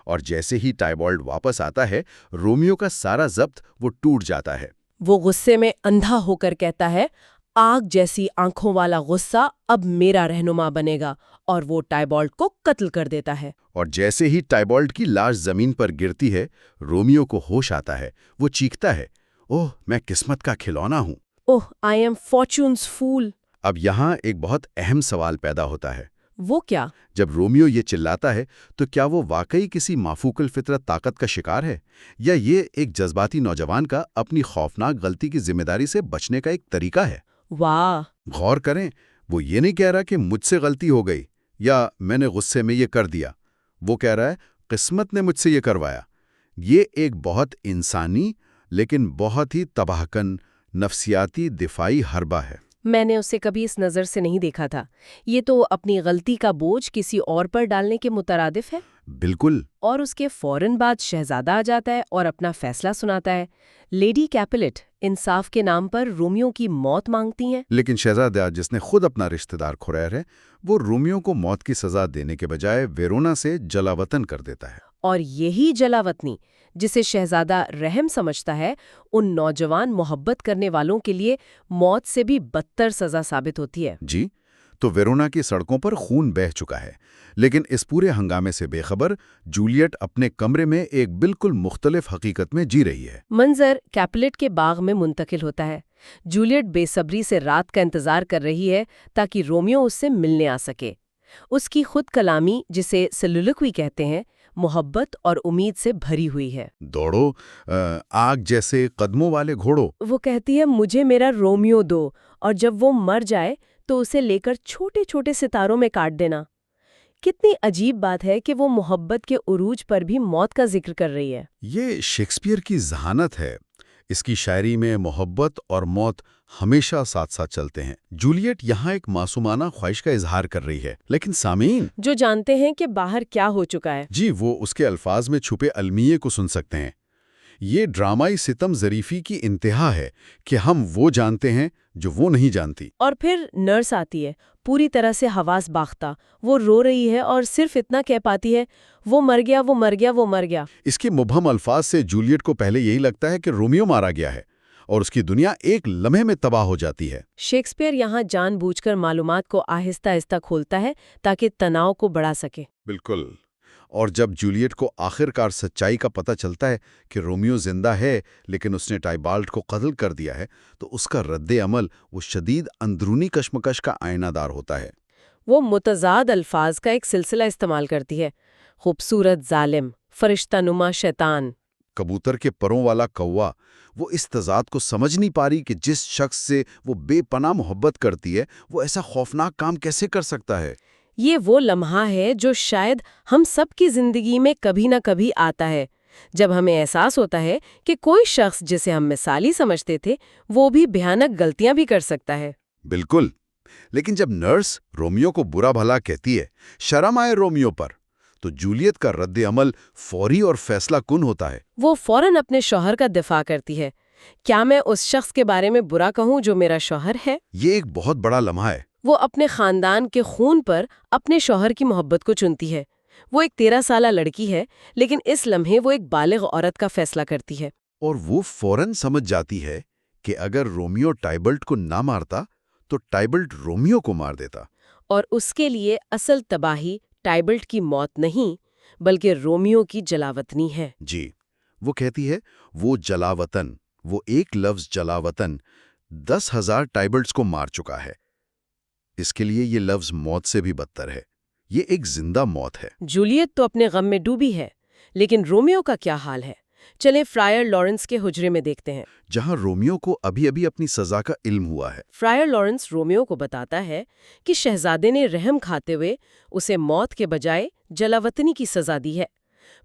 اور جیسے ہی ٹائبالٹ واپس آتا ہے رومیو کا سارا ضبط وہ ٹوٹ جاتا ہے۔ وہ غصے میں اندھا ہو کر کہتا ہے آگ جیسی آنکھوں والا غصہ اب میرا رہنما بنے گا، اور وہ ٹائبالٹ کو قتل کر دیتا ہے۔ اور جیسے ہی ٹائبالٹ کی لاش زمین پر گرتی ہے رومیو کو ہوش آتا ہے۔ وہ چیختا ہے، اوہ میں قسمت کا کھلونا ہوں۔ اوہ آئی ایم فارچونز فول۔ اب یہاں ایک بہت اہم سوال پیدا ہوتا ہے۔ وہ کیا؟ جب رومیو یہ چلاتا ہے تو کیا وہ واقعی کسی مافوق الفطرت طاقت کا شکار ہے، یا یہ ایک جذباتی نوجوان کا اپنی خوفناک غلطی کی ذمہ داری سے بچنے کا ایک طریقہ ہے؟ واہ! غور کریں، وہ یہ نہیں کہہ رہا کہ مجھ سے غلطی ہو گئی یا میں نے غصے میں یہ کر دیا۔ وہ کہہ رہا ہے قسمت نے مجھ سے یہ کروایا۔ یہ ایک بہت انسانی لیکن بہت ہی تباہ کن نفسیاتی دفاعی حربہ ہے۔ میں نے اسے کبھی اس نظر سے نہیں دیکھا تھا. یہ تو اپنی غلطی کا بوجھ کسی اور پر ڈالنے کے مترادف ہے. بالکل. اور اس کے فوراً بعد شہزادہ آ جاتا ہے اور اپنا فیصلہ سناتا ہے. لیڈی کیپولیٹ انصاف کے نام پر رومیو کی موت مانگتی ہیں. لیکن شہزادہ جس نے خود اپنا رشتہ دار کھویا ہے وہ رومیو کو موت کی سزا دینے کے بجائے ویرونا سے جلا وطن کر دیتا ہے. اور یہی جلا وطنی جسے شہزادہ رحم سمجھتا ہے ان نوجوان محبت کرنے والوں کے لیے موت سے بھی بدتر سزا ثابت ہوتی ہے. جی تو ویرونا کی سڑکوں پر خون بہہ چکا ہے، لیکن اس پورے ہنگامے سے بے خبر جولیٹ اپنے کمرے میں ایک بالکل مختلف حقیقت میں جی رہی ہے. منظر کیپولیٹ کے باغ میں منتقل ہوتا ہے. جولیٹ بے صبری سے رات کا انتظار کر رہی ہے تاکہ رومیو اس سے ملنے آ سکے. اس کی خود کلامی جسے سلولکوی کہتے ہیں محبت اور امید سے بھری ہوئی ہے. دوڑو آگ جیسے قدموں والے گھوڑو. وہ کہتی ہے مجھے میرا رومیو دو، اور جب وہ مر جائے تو اسے لے کر چھوٹے چھوٹے ستاروں میں کاٹ دینا. کتنی عجیب بات ہے کہ وہ محبت کے عروج پر بھی موت کا ذکر کر رہی ہے. یہ شیکسپیئر کی ذہانت ہے. اس کی شاعری میں محبت اور موت ہمیشہ ساتھ ساتھ چلتے ہیں. جولیٹ یہاں ایک معصومانہ خواہش کا اظہار کر رہی ہے، لیکن سامعین جو جانتے ہیں کہ باہر کیا ہو چکا ہے، جی وہ اس کے الفاظ میں چھپے المیے کو سن سکتے ہیں. یہ ڈرامائی ستم ظریفی کی انتہا ہے کہ ہم وہ جانتے ہیں جو وہ نہیں جانتی. اور پھر نرس آتی ہے پوری طرح سے حواس باختہ. وہ رو رہی ہے اور صرف اتنا کہہ پاتی ہے وہ مر گیا، وہ مر گیا، وہ مر گیا. اس کے مبہم الفاظ سے جولیٹ کو پہلے یہی لگتا ہے کہ رومیو مارا گیا ہے اور اس کی دنیا ایک لمحے میں تباہ ہو جاتی ہے. شیکسپیئر یہاں جان بوجھ کر معلومات کو آہستہ آہستہ کھولتا ہے تاکہ تناؤ کو بڑھا سکے. بالکل. اور جب جولیٹ کو آخر کار سچائی کا پتہ چلتا ہے کہ رومیو زندہ ہے لیکن اس نے ٹائبالٹ کو قتل کر دیا ہے تو اس کا رد عمل وہ شدید اندرونی کشمکش کا آئینہ دار ہوتا ہے. وہ متضاد الفاظ کا ایک سلسلہ استعمال کرتی ہے. خوبصورت ظالم، فرشتہ نما شیطان. کبوتر کے پروں والا کوا. وہ اس تضاد کو سمجھ نہیں پا رہی کہ جس شخص سے وہ بے پناہ محبت کرتی ہے وہ ایسا خوفناک کام کیسے کر سکتا ہے. یہ وہ لمحہ ہے جو شاید ہم سب کی زندگی میں کبھی نہ کبھی آتا ہے، جب ہمیں احساس ہوتا ہے کہ کوئی شخص جسے ہم مثالی سمجھتے تھے وہ بھی بھیانک غلطیاں بھی کر سکتا ہے. بالکل. لیکن جب نرس رومیو کو برا بھلا کہتی ہے، شرم آئے رومیو پر، تو جولیٹ کا رد عمل فوری اور فیصلہ کن ہوتا ہے. وہ فوراً اپنے شوہر کا دفاع کرتی ہے. کیا میں اس شخص کے بارے میں برا کہوں جو میرا شوہر ہے؟ یہ ایک بہت بڑا لمحہ ہے. وہ اپنے خاندان کے خون پر اپنے شوہر کی محبت کو چنتی ہے. وہ ایک 13 سالہ لڑکی ہے لیکن اس لمحے وہ ایک بالغ عورت کا فیصلہ کرتی ہے. اور وہ فوراً سمجھ جاتی ہے کہ اگر رومیو ٹائبلٹ کو نہ مارتا تو ٹائبلٹ رومیو کو مار دیتا. اور اس کے لیے اصل تباہی ٹائبلٹ کی موت نہیں بلکہ رومیو کی جلاوطنی ہے. جی وہ کہتی ہے وہ جلاوطن، وہ ایک لفظ جلاوطن 10,000 ٹائبلٹس کو مار چکا ہے. اس کے لیے یہ لفظ موت سے بھی بدتر ہے. یہ ایک زندہ موت ہے. جولیٹ تو اپنے غم میں ڈوبی ہے، لیکن رومیو کا کیا حال ہے؟ چلیں فرائر لارنس کے حجرے میں دیکھتے ہیں، جہاں رومیو کو ابھی ابھی اپنی سزا کا علم ہوا ہے. فرائر لارنس رومیو کو بتاتا ہے کہ شہزادے نے رحم کھاتے ہوئے اسے موت کے بجائے جلاوطنی کی سزا دی ہے.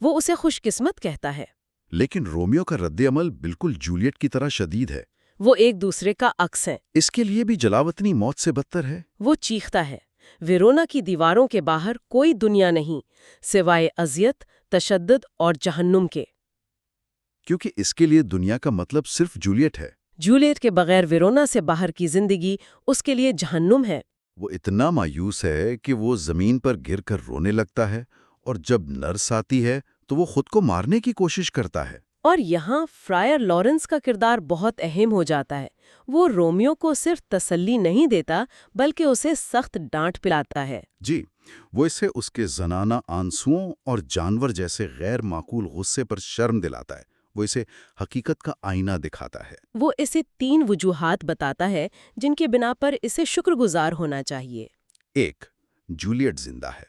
وہ اسے خوش قسمت کہتا ہے. لیکن رومیو کا رد عمل بالکل جولیٹ کی طرح شدید ہے. وہ ایک دوسرے کا عکس ہیں. اس کے لیے بھی جلاوطنی موت سے بدتر ہے. وہ چیختا ہے ویرونا کی دیواروں کے باہر کوئی دنیا نہیں سوائے اذیت، تشدد اور جہنم کے. کیونکہ اس کے لیے دنیا کا مطلب صرف جولیٹ ہے. جولیٹ کے بغیر ویرونا سے باہر کی زندگی اس کے لیے جہنم ہے. وہ اتنا مایوس ہے کہ وہ زمین پر گر کر رونے لگتا ہے، اور جب نرس آتی ہے تو وہ خود کو مارنے کی کوشش کرتا ہے. اور یہاں فرائر لارنس کا کردار بہت اہم ہو جاتا ہے. وہ رومیو کو صرف تسلی نہیں دیتا بلکہ اسے سخت ڈانٹ پلاتا ہے. جی وہ اسے اس کے زنانہ آنسوؤں اور جانور جیسے غیر معقول غصے پر شرم دلاتا ہے. وہ اسے حقیقت کا آئینہ دکھاتا ہے. وہ اسے 3 وجوہات بتاتا ہے جن کے بنا پر اسے شکر گزار ہونا چاہیے. 1. جولیٹ زندہ ہے.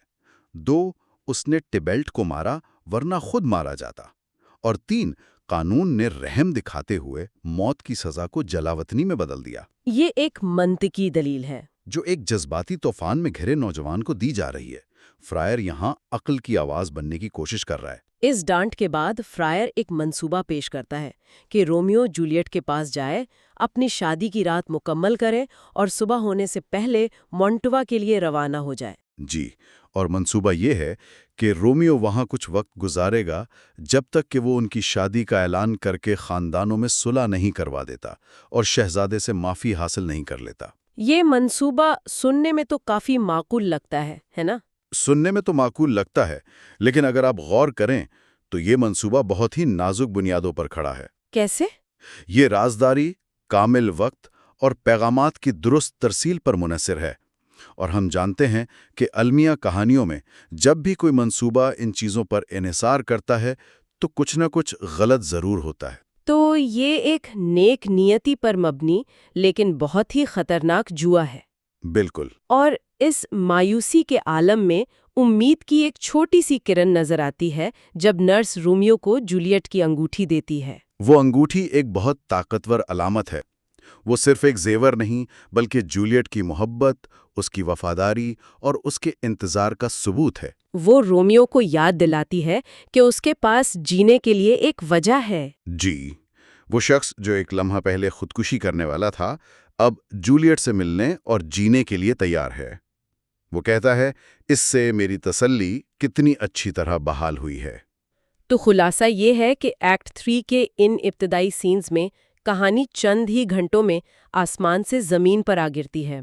2. اس نے ٹیبلٹ کو مارا ورنہ خود مارا جاتا. اور 3. قانون نے رحم دکھاتے ہوئے موت کی سزا کو جلاوطنی میں بدل دیا. یہ ایک منطقی دلیل ہے جو ایک جذباتی طوفان میں گھرے نوجوان کو دی جا رہی ہے. فرائر یہاں عقل کی آواز بننے کی کوشش کر رہا ہے. اس ڈانٹ کے بعد فرائر ایک منصوبہ پیش کرتا ہے کہ رومیو جولیٹ کے پاس جائے، اپنی شادی کی رات مکمل کرے اور صبح ہونے سے پہلے مونٹوا کے لیے روانہ ہو جائے۔ جی، اور منصوبہ یہ ہے کہ رومیو وہاں کچھ وقت گزارے گا جب تک کہ وہ ان کی شادی کا اعلان کر کے خاندانوں میں صلح نہیں کروا دیتا اور شہزادے سے معافی حاصل نہیں کر لیتا۔ یہ منصوبہ سننے میں تو کافی معقول لگتا ہے نا؟ سننے میں تو معقول لگتا ہے، لیکن اگر آپ غور کریں تو یہ منصوبہ بہت ہی نازک بنیادوں پر کھڑا ہے۔ کیسے؟ یہ رازداری، کامل وقت اور پیغامات کی درست ترسیل پر منحصر ہے، اور ہم جانتے ہیں کہ علمیہ کہانیوں میں جب بھی کوئی منصوبہ ان چیزوں پر انحصار کرتا ہے تو کچھ نہ کچھ غلط ضرور ہوتا ہے۔ تو یہ ایک نیک نیتی پر مبنی لیکن بہت ہی خطرناک جوا ہے۔ بالکل۔ اور اس مایوسی کے عالم میں امید کی ایک چھوٹی سی کرن نظر آتی ہے جب نرس رومیو کو جولیٹ کی انگوٹھی دیتی ہے۔ وہ انگوٹھی ایک بہت طاقتور علامت ہے۔ وہ صرف ایک زیور نہیں بلکہ جولیٹ کی محبت، اس کی وفاداری اور اس کے انتظار کا ثبوت ہے۔ وہ رومیو کو یاد دلاتی ہے کہ اس کے پاس جینے کے لیے ایک وجہ ہے۔ جی، وہ شخص جو ایک لمحہ پہلے خودکشی کرنے والا تھا اب جولیٹ سے ملنے اور جینے کے لیے تیار ہے۔ وہ کہتا ہے، اس سے میری تسلی کتنی اچھی طرح بحال ہوئی ہے۔ تو خلاصہ یہ ہے کہ ایکٹ 3 کے ان ابتدائی سینز میں کہانی چند ہی گھنٹوں میں آسمان سے زمین پر آ گرتی ہے۔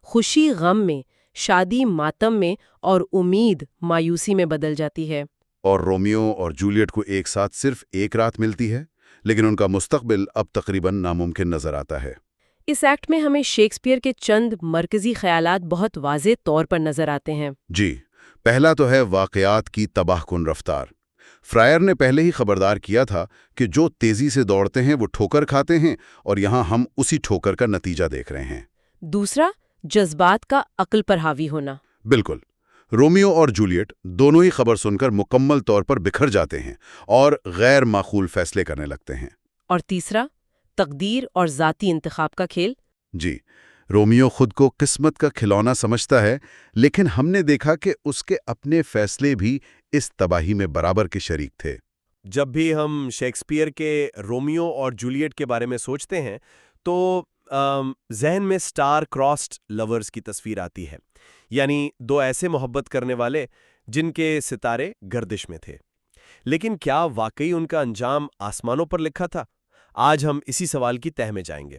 خوشی غم میں، شادی ماتم میں اور امید مایوسی میں بدل جاتی ہے۔ اور رومیو اور جولیٹ کو ایک ساتھ صرف ایک رات ملتی ہے، لیکن ان کا مستقبل اب تقریباً ناممکن نظر آتا ہے۔ اس ایکٹ میں ہمیں شیکسپیئر کے چند مرکزی خیالات بہت واضح طور پر نظر آتے ہیں۔ جی، پہلا تو ہے واقعات کی تباہ کن رفتار۔ فرائر نے پہلے ہی خبردار کیا تھا کہ جو تیزی سے دوڑتے ہیں وہ ٹھوکر کھاتے ہیں، اور یہاں ہم اسی ٹھوکر کا نتیجہ دیکھ رہے ہیں۔ دوسرا، جذبات کا عقل پر حاوی ہونا۔ بالکل، رومیو اور جولیٹ دونوں ہی خبر سن کر مکمل طور پر بکھر جاتے ہیں اور غیر معقول فیصلے کرنے لگتے ہیں۔ اور تیسرا، تقدیر اور ذاتی انتخاب کا کھیل۔ جی، رومیو خود کو قسمت کا کھلونا سمجھتا ہے، لیکن ہم نے دیکھا کہ اس کے اپنے فیصلے بھی اس تباہی میں برابر کے شریک تھے۔ جب بھی ہم شیکسپیئر کے رومیو اور جولیٹ کے بارے میں سوچتے ہیں تو ذہن میں سٹار کراسڈ لورز کی تصویر آتی ہے، یعنی دو ایسے محبت کرنے والے جن کے ستارے گردش میں تھے۔ لیکن کیا واقعی ان کا انجام آسمانوں پر لکھا تھا؟ آج ہم اسی سوال کی تہہ میں جائیں گے۔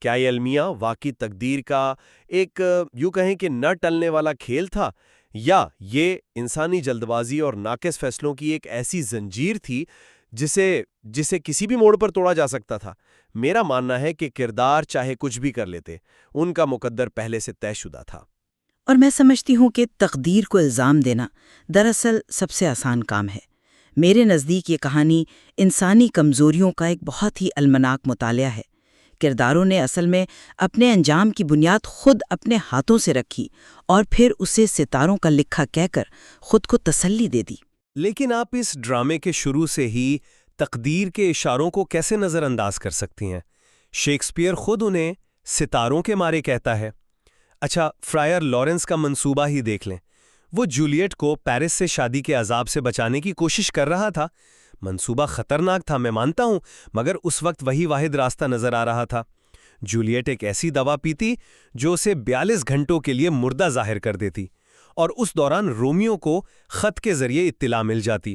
کیا یہ المیہ واقعی تقدیر کا ایک یوں کہیں کہ نہ ٹلنے والا کھیل تھا، یا یہ انسانی جلد بازی اور ناقص فیصلوں کی ایک ایسی زنجیر تھی جسے کسی بھی موڑ پر توڑا جا سکتا تھا؟ میرا ماننا ہے کہ کردار چاہے کچھ بھی کر لیتے، ان کا مقدر پہلے سے طے شدہ تھا۔ اور میں سمجھتی ہوں کہ تقدیر کو الزام دینا دراصل سب سے آسان کام ہے۔ میرے نزدیک یہ کہانی انسانی کمزوریوں کا ایک بہت ہی المناک مطالعہ ہے۔ کرداروں نے اصل میں اپنے انجام کی بنیاد خود اپنے ہاتھوں سے رکھی اور پھر اسے ستاروں کا لکھا کہہ کر خود کو تسلی دے دی۔ لیکن آپ اس ڈرامے کے شروع سے ہی تقدیر کے اشاروں کو کیسے نظر انداز کر سکتی ہیں؟ شیکسپیئر خود انہیں ستاروں کے مارے کہتا ہے۔ اچھا، فرائر لارنس کا منصوبہ ہی دیکھ لیں۔ وہ جولیٹ کو پیرس سے شادی کے عذاب سے بچانے کی کوشش کر رہا تھا۔ منصوبہ خطرناک تھا، میں مانتا ہوں، مگر اس وقت وہی واحد راستہ نظر آ رہا تھا۔ جولیٹ ایک ایسی دوا پیتی جو اسے 42 گھنٹوں کے لیے مردہ ظاہر کر دیتی، اور اس دوران رومیو کو خط کے ذریعے اطلاع مل جاتی۔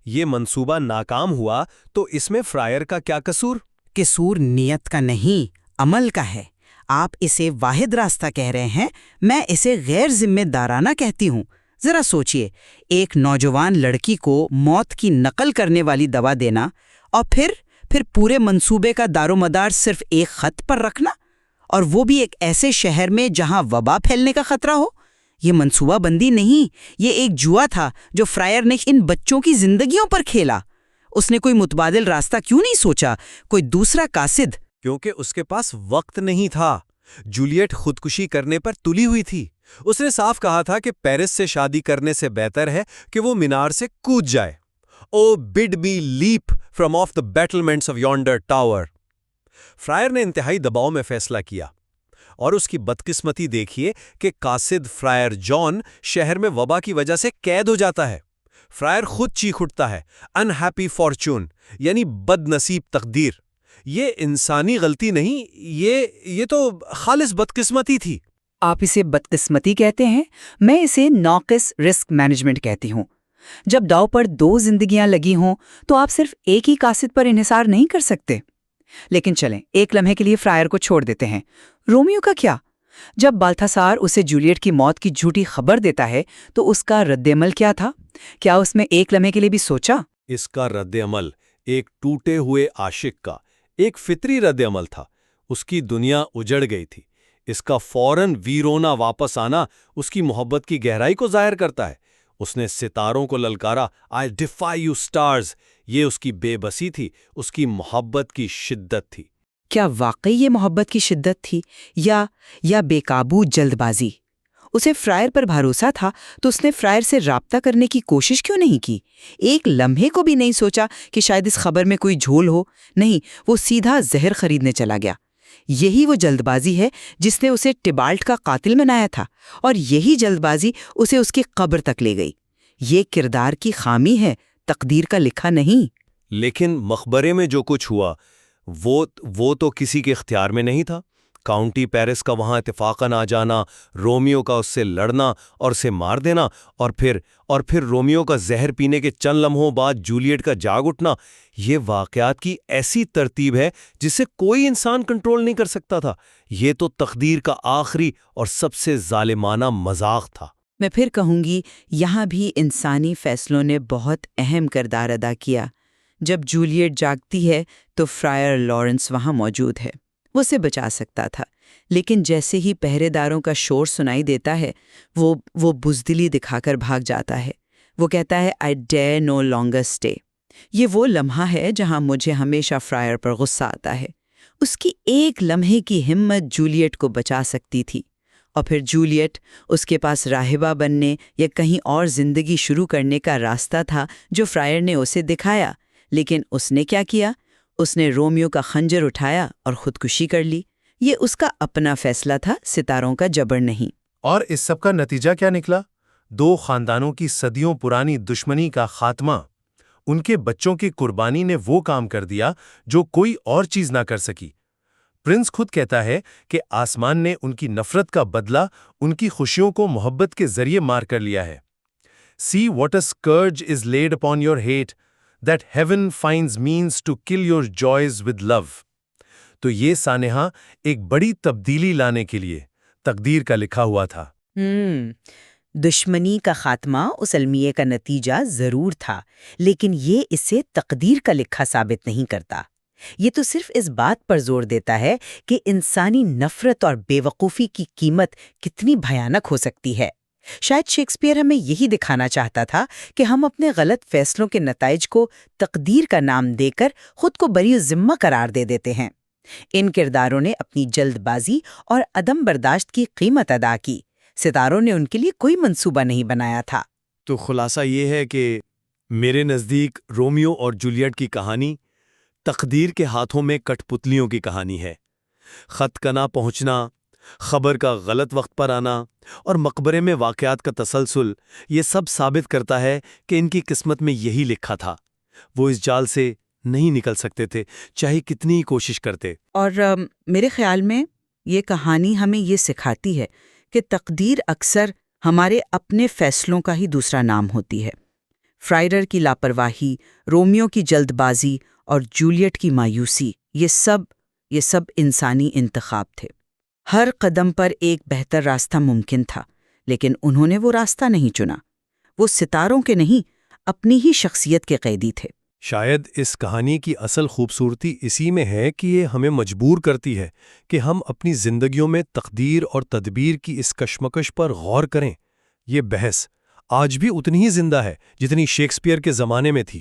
یہ منصوبہ ناکام ہوا تو اس میں فرائر کا کیا قصور؟ قصور نیت کا نہیں، عمل کا ہے۔ آپ اسے واحد راستہ کہہ رہے ہیں، میں اسے غیر ذمہ دارانہ کہتی ہوں۔ ذرا سوچئے، ایک نوجوان لڑکی کو موت کی نقل کرنے والی دوا دینا اور پھر پورے منصوبے کا دار و مدار صرف ایک خط پر رکھنا، اور وہ بھی ایک ایسے شہر میں جہاں وبا پھیلنے کا خطرہ ہو۔ یہ منصوبہ بندی نہیں، یہ ایک جوا تھا جو فرائر نے ان بچوں کی زندگیوں پر کھیلا۔ اس نے کوئی متبادل راستہ کیوں نہیں سوچا، کوئی دوسرا قاصد؟ کیونکہ اس کے پاس وقت نہیں تھا۔ جولیٹ خودکشی کرنے پر تلی ہوئی تھی۔ اس نے صاف کہا تھا کہ پیرس سے شادی کرنے سے بہتر ہے کہ وہ مینار سے کود جائے۔ O bid me leap from off the battlements of yonder tower. Friar نے انتہائی دباؤ میں فیصلہ کیا، اور اس کی بدقسمتی دیکھیے کہ قاصد فرائر جان شہر میں وبا کی وجہ سے قید ہو جاتا ہے۔ فرائر خود چیخ اٹھتا ہے، انہیپی فارچون، یعنی بد نصیب تقدیر۔ یہ انسانی غلطی نہیں، یہ تو خالص بدقسمتی تھی۔ آپ اسے بدقسمتی کہتے ہیں، میں اسے ناقص رسک مینجمنٹ کہتی ہوں۔ جب داؤ پر 2 زندگیاں لگی ہوں تو آپ صرف ایک ہی قاصد پر انحصار نہیں کر سکتے۔ لیکن چلیں ایک لمحے کے لیے فرائر کو چھوڑ دیتے ہیں۔ رومیو کا کیا؟ جب بالتھاسار اسے جولیٹ کی موت کی جھوٹی خبر دیتا ہے تو اس کا رد عمل کیا تھا؟ کیا اس میں ایک لمحے کے لیے بھی سوچا؟ اس کا رد عمل ایک ٹوٹے ہوئے عاشق کا ایک فطری رد عمل تھا۔ اس کی دنیا اجڑ گئی تھی۔ اس کا فوراً ویرونا واپس آنا اس کی محبت کی گہرائی کو ظاہر کرتا ہے۔ اس نے ستاروں کو للکارا، I defy you stars۔ یہ اس کی بے بسی تھی، اس کی محبت کی شدت تھی۔ کیا واقعی یہ محبت کی شدت تھی یا بے قابو جلد بازی؟ اسے فرائر پر بھروسہ تھا تو اس نے فرائر سے رابطہ کرنے کی کوشش کیوں نہیں کی؟ ایک لمحے کو بھی نہیں سوچا کہ شاید اس خبر میں کوئی جھول ہو؟ نہیں، وہ سیدھا زہر خریدنے چلا گیا۔ یہی وہ جلد بازی ہے جس نے اسے ٹیبالٹ کا قاتل بنایا تھا، اور یہی جلد بازی اسے اس کی قبر تک لے گئی۔ یہ کردار کی خامی ہے، تقدیر کا لکھا نہیں۔ لیکن مقبرے میں جو کچھ ہوا وہ تو کسی کے اختیار میں نہیں تھا۔ کاؤنٹی پیرس کا وہاں اتفاقاً آ جانا، رومیو کا اس سے لڑنا اور اسے مار دینا، اور پھر رومیو کا زہر پینے کے چند لمحوں بعد جولیٹ کا جاگ اٹھنا، یہ واقعات کی ایسی ترتیب ہے جسے کوئی انسان کنٹرول نہیں کر سکتا تھا۔ یہ تو تقدیر کا آخری اور سب سے ظالمانہ مذاق تھا۔ میں پھر کہوں گی، یہاں بھی انسانی فیصلوں نے بہت اہم کردار ادا کیا۔ جب جولیٹ جاگتی ہے تو فرائر لارنس وہاں موجود ہے، وہ اسے بچا سکتا تھا، لیکن جیسے ہی پہرے داروں کا شور سنائی دیتا ہے وہ بزدلی دکھا کر بھاگ جاتا ہے۔ وہ کہتا ہے I dare no longer stay۔ یہ وہ لمحہ ہے جہاں مجھے ہمیشہ فرائر پر غصہ آتا ہے۔ اس کی ایک لمحے کی ہمت جولیٹ کو بچا سکتی تھی، اور پھر جولیٹ اس کے پاس راہبہ بننے یا کہیں اور زندگی شروع کرنے کا راستہ تھا جو فرائر نے اسے دکھایا، لیکن اس نے کیا کیا؟ اس نے رومیو کا خنجر اٹھایا اور خودکشی کر لی۔ یہ اس کا اپنا فیصلہ تھا، ستاروں کا جبر نہیں۔ اور اس سب کا نتیجہ کیا نکلا؟ 2 خاندانوں کی صدیوں پرانی دشمنی کا خاتمہ۔ ان کے بچوں کی قربانی نے وہ کام کر دیا جو کوئی اور چیز نہ کر سکی۔ پرنس خود کہتا ہے کہ آسمان نے ان کی نفرت کا بدلہ ان کی خوشیوں کو محبت کے ذریعے مار کر لیا ہے۔ See what a scourge is laid upon your hate, that heaven finds means to kill your joys with love۔ تو یہ سانحہ ایک بڑی تبدیلی لانے کے لیے تقدیر کا لکھا ہوا تھا۔ دشمنی کا خاتمہ اس المیے کا نتیجہ ضرور تھا، لیکن یہ اسے تقدیر کا لکھا ثابت نہیں کرتا۔ یہ تو صرف اس بات پر زور دیتا ہے کہ انسانی نفرت اور بے وقوفی کی قیمت کتنی بھیانک ہو سکتی ہے۔ شاید شیکسپیئر ہمیں یہی دکھانا چاہتا تھا کہ ہم اپنے غلط فیصلوں کے نتائج کو تقدیر کا نام دے کر خود کو بری ذمہ قرار دے دیتے ہیں۔ ان کرداروں نے اپنی جلد بازی اور عدم برداشت کی قیمت ادا کی۔ ستاروں نے ان کے لیے کوئی منصوبہ نہیں بنایا تھا۔ تو خلاصہ یہ ہے کہ میرے نزدیک رومیو اور جولیٹ کی کہانی تقدیر کے ہاتھوں میں کٹ پتلیوں کی کہانی ہے۔ خط کا نہ پہنچنا، خبر کا غلط وقت پر آنا اور مقبرے میں واقعات کا تسلسل، یہ سب ثابت کرتا ہے کہ ان کی قسمت میں یہی لکھا تھا۔ وہ اس جال سے نہیں نکل سکتے تھے، چاہے کتنی ہی کوشش کرتے۔ اور میرے خیال میں یہ کہانی ہمیں یہ سکھاتی ہے کہ تقدیر اکثر ہمارے اپنے فیصلوں کا ہی دوسرا نام ہوتی ہے۔ فرائر کی لاپرواہی، رومیو کی جلد بازی اور جولیٹ کی مایوسی، یہ سب انسانی انتخاب تھے۔ ہر قدم پر ایک بہتر راستہ ممکن تھا، لیکن انہوں نے وہ راستہ نہیں چنا۔ وہ ستاروں کے نہیں، اپنی ہی شخصیت کے قیدی تھے۔ شاید اس کہانی کی اصل خوبصورتی اسی میں ہے کہ یہ ہمیں مجبور کرتی ہے کہ ہم اپنی زندگیوں میں تقدیر اور تدبیر کی اس کشمکش پر غور کریں۔ یہ بحث آج بھی اتنی ہی زندہ ہے جتنی شیکسپیئر کے زمانے میں تھی۔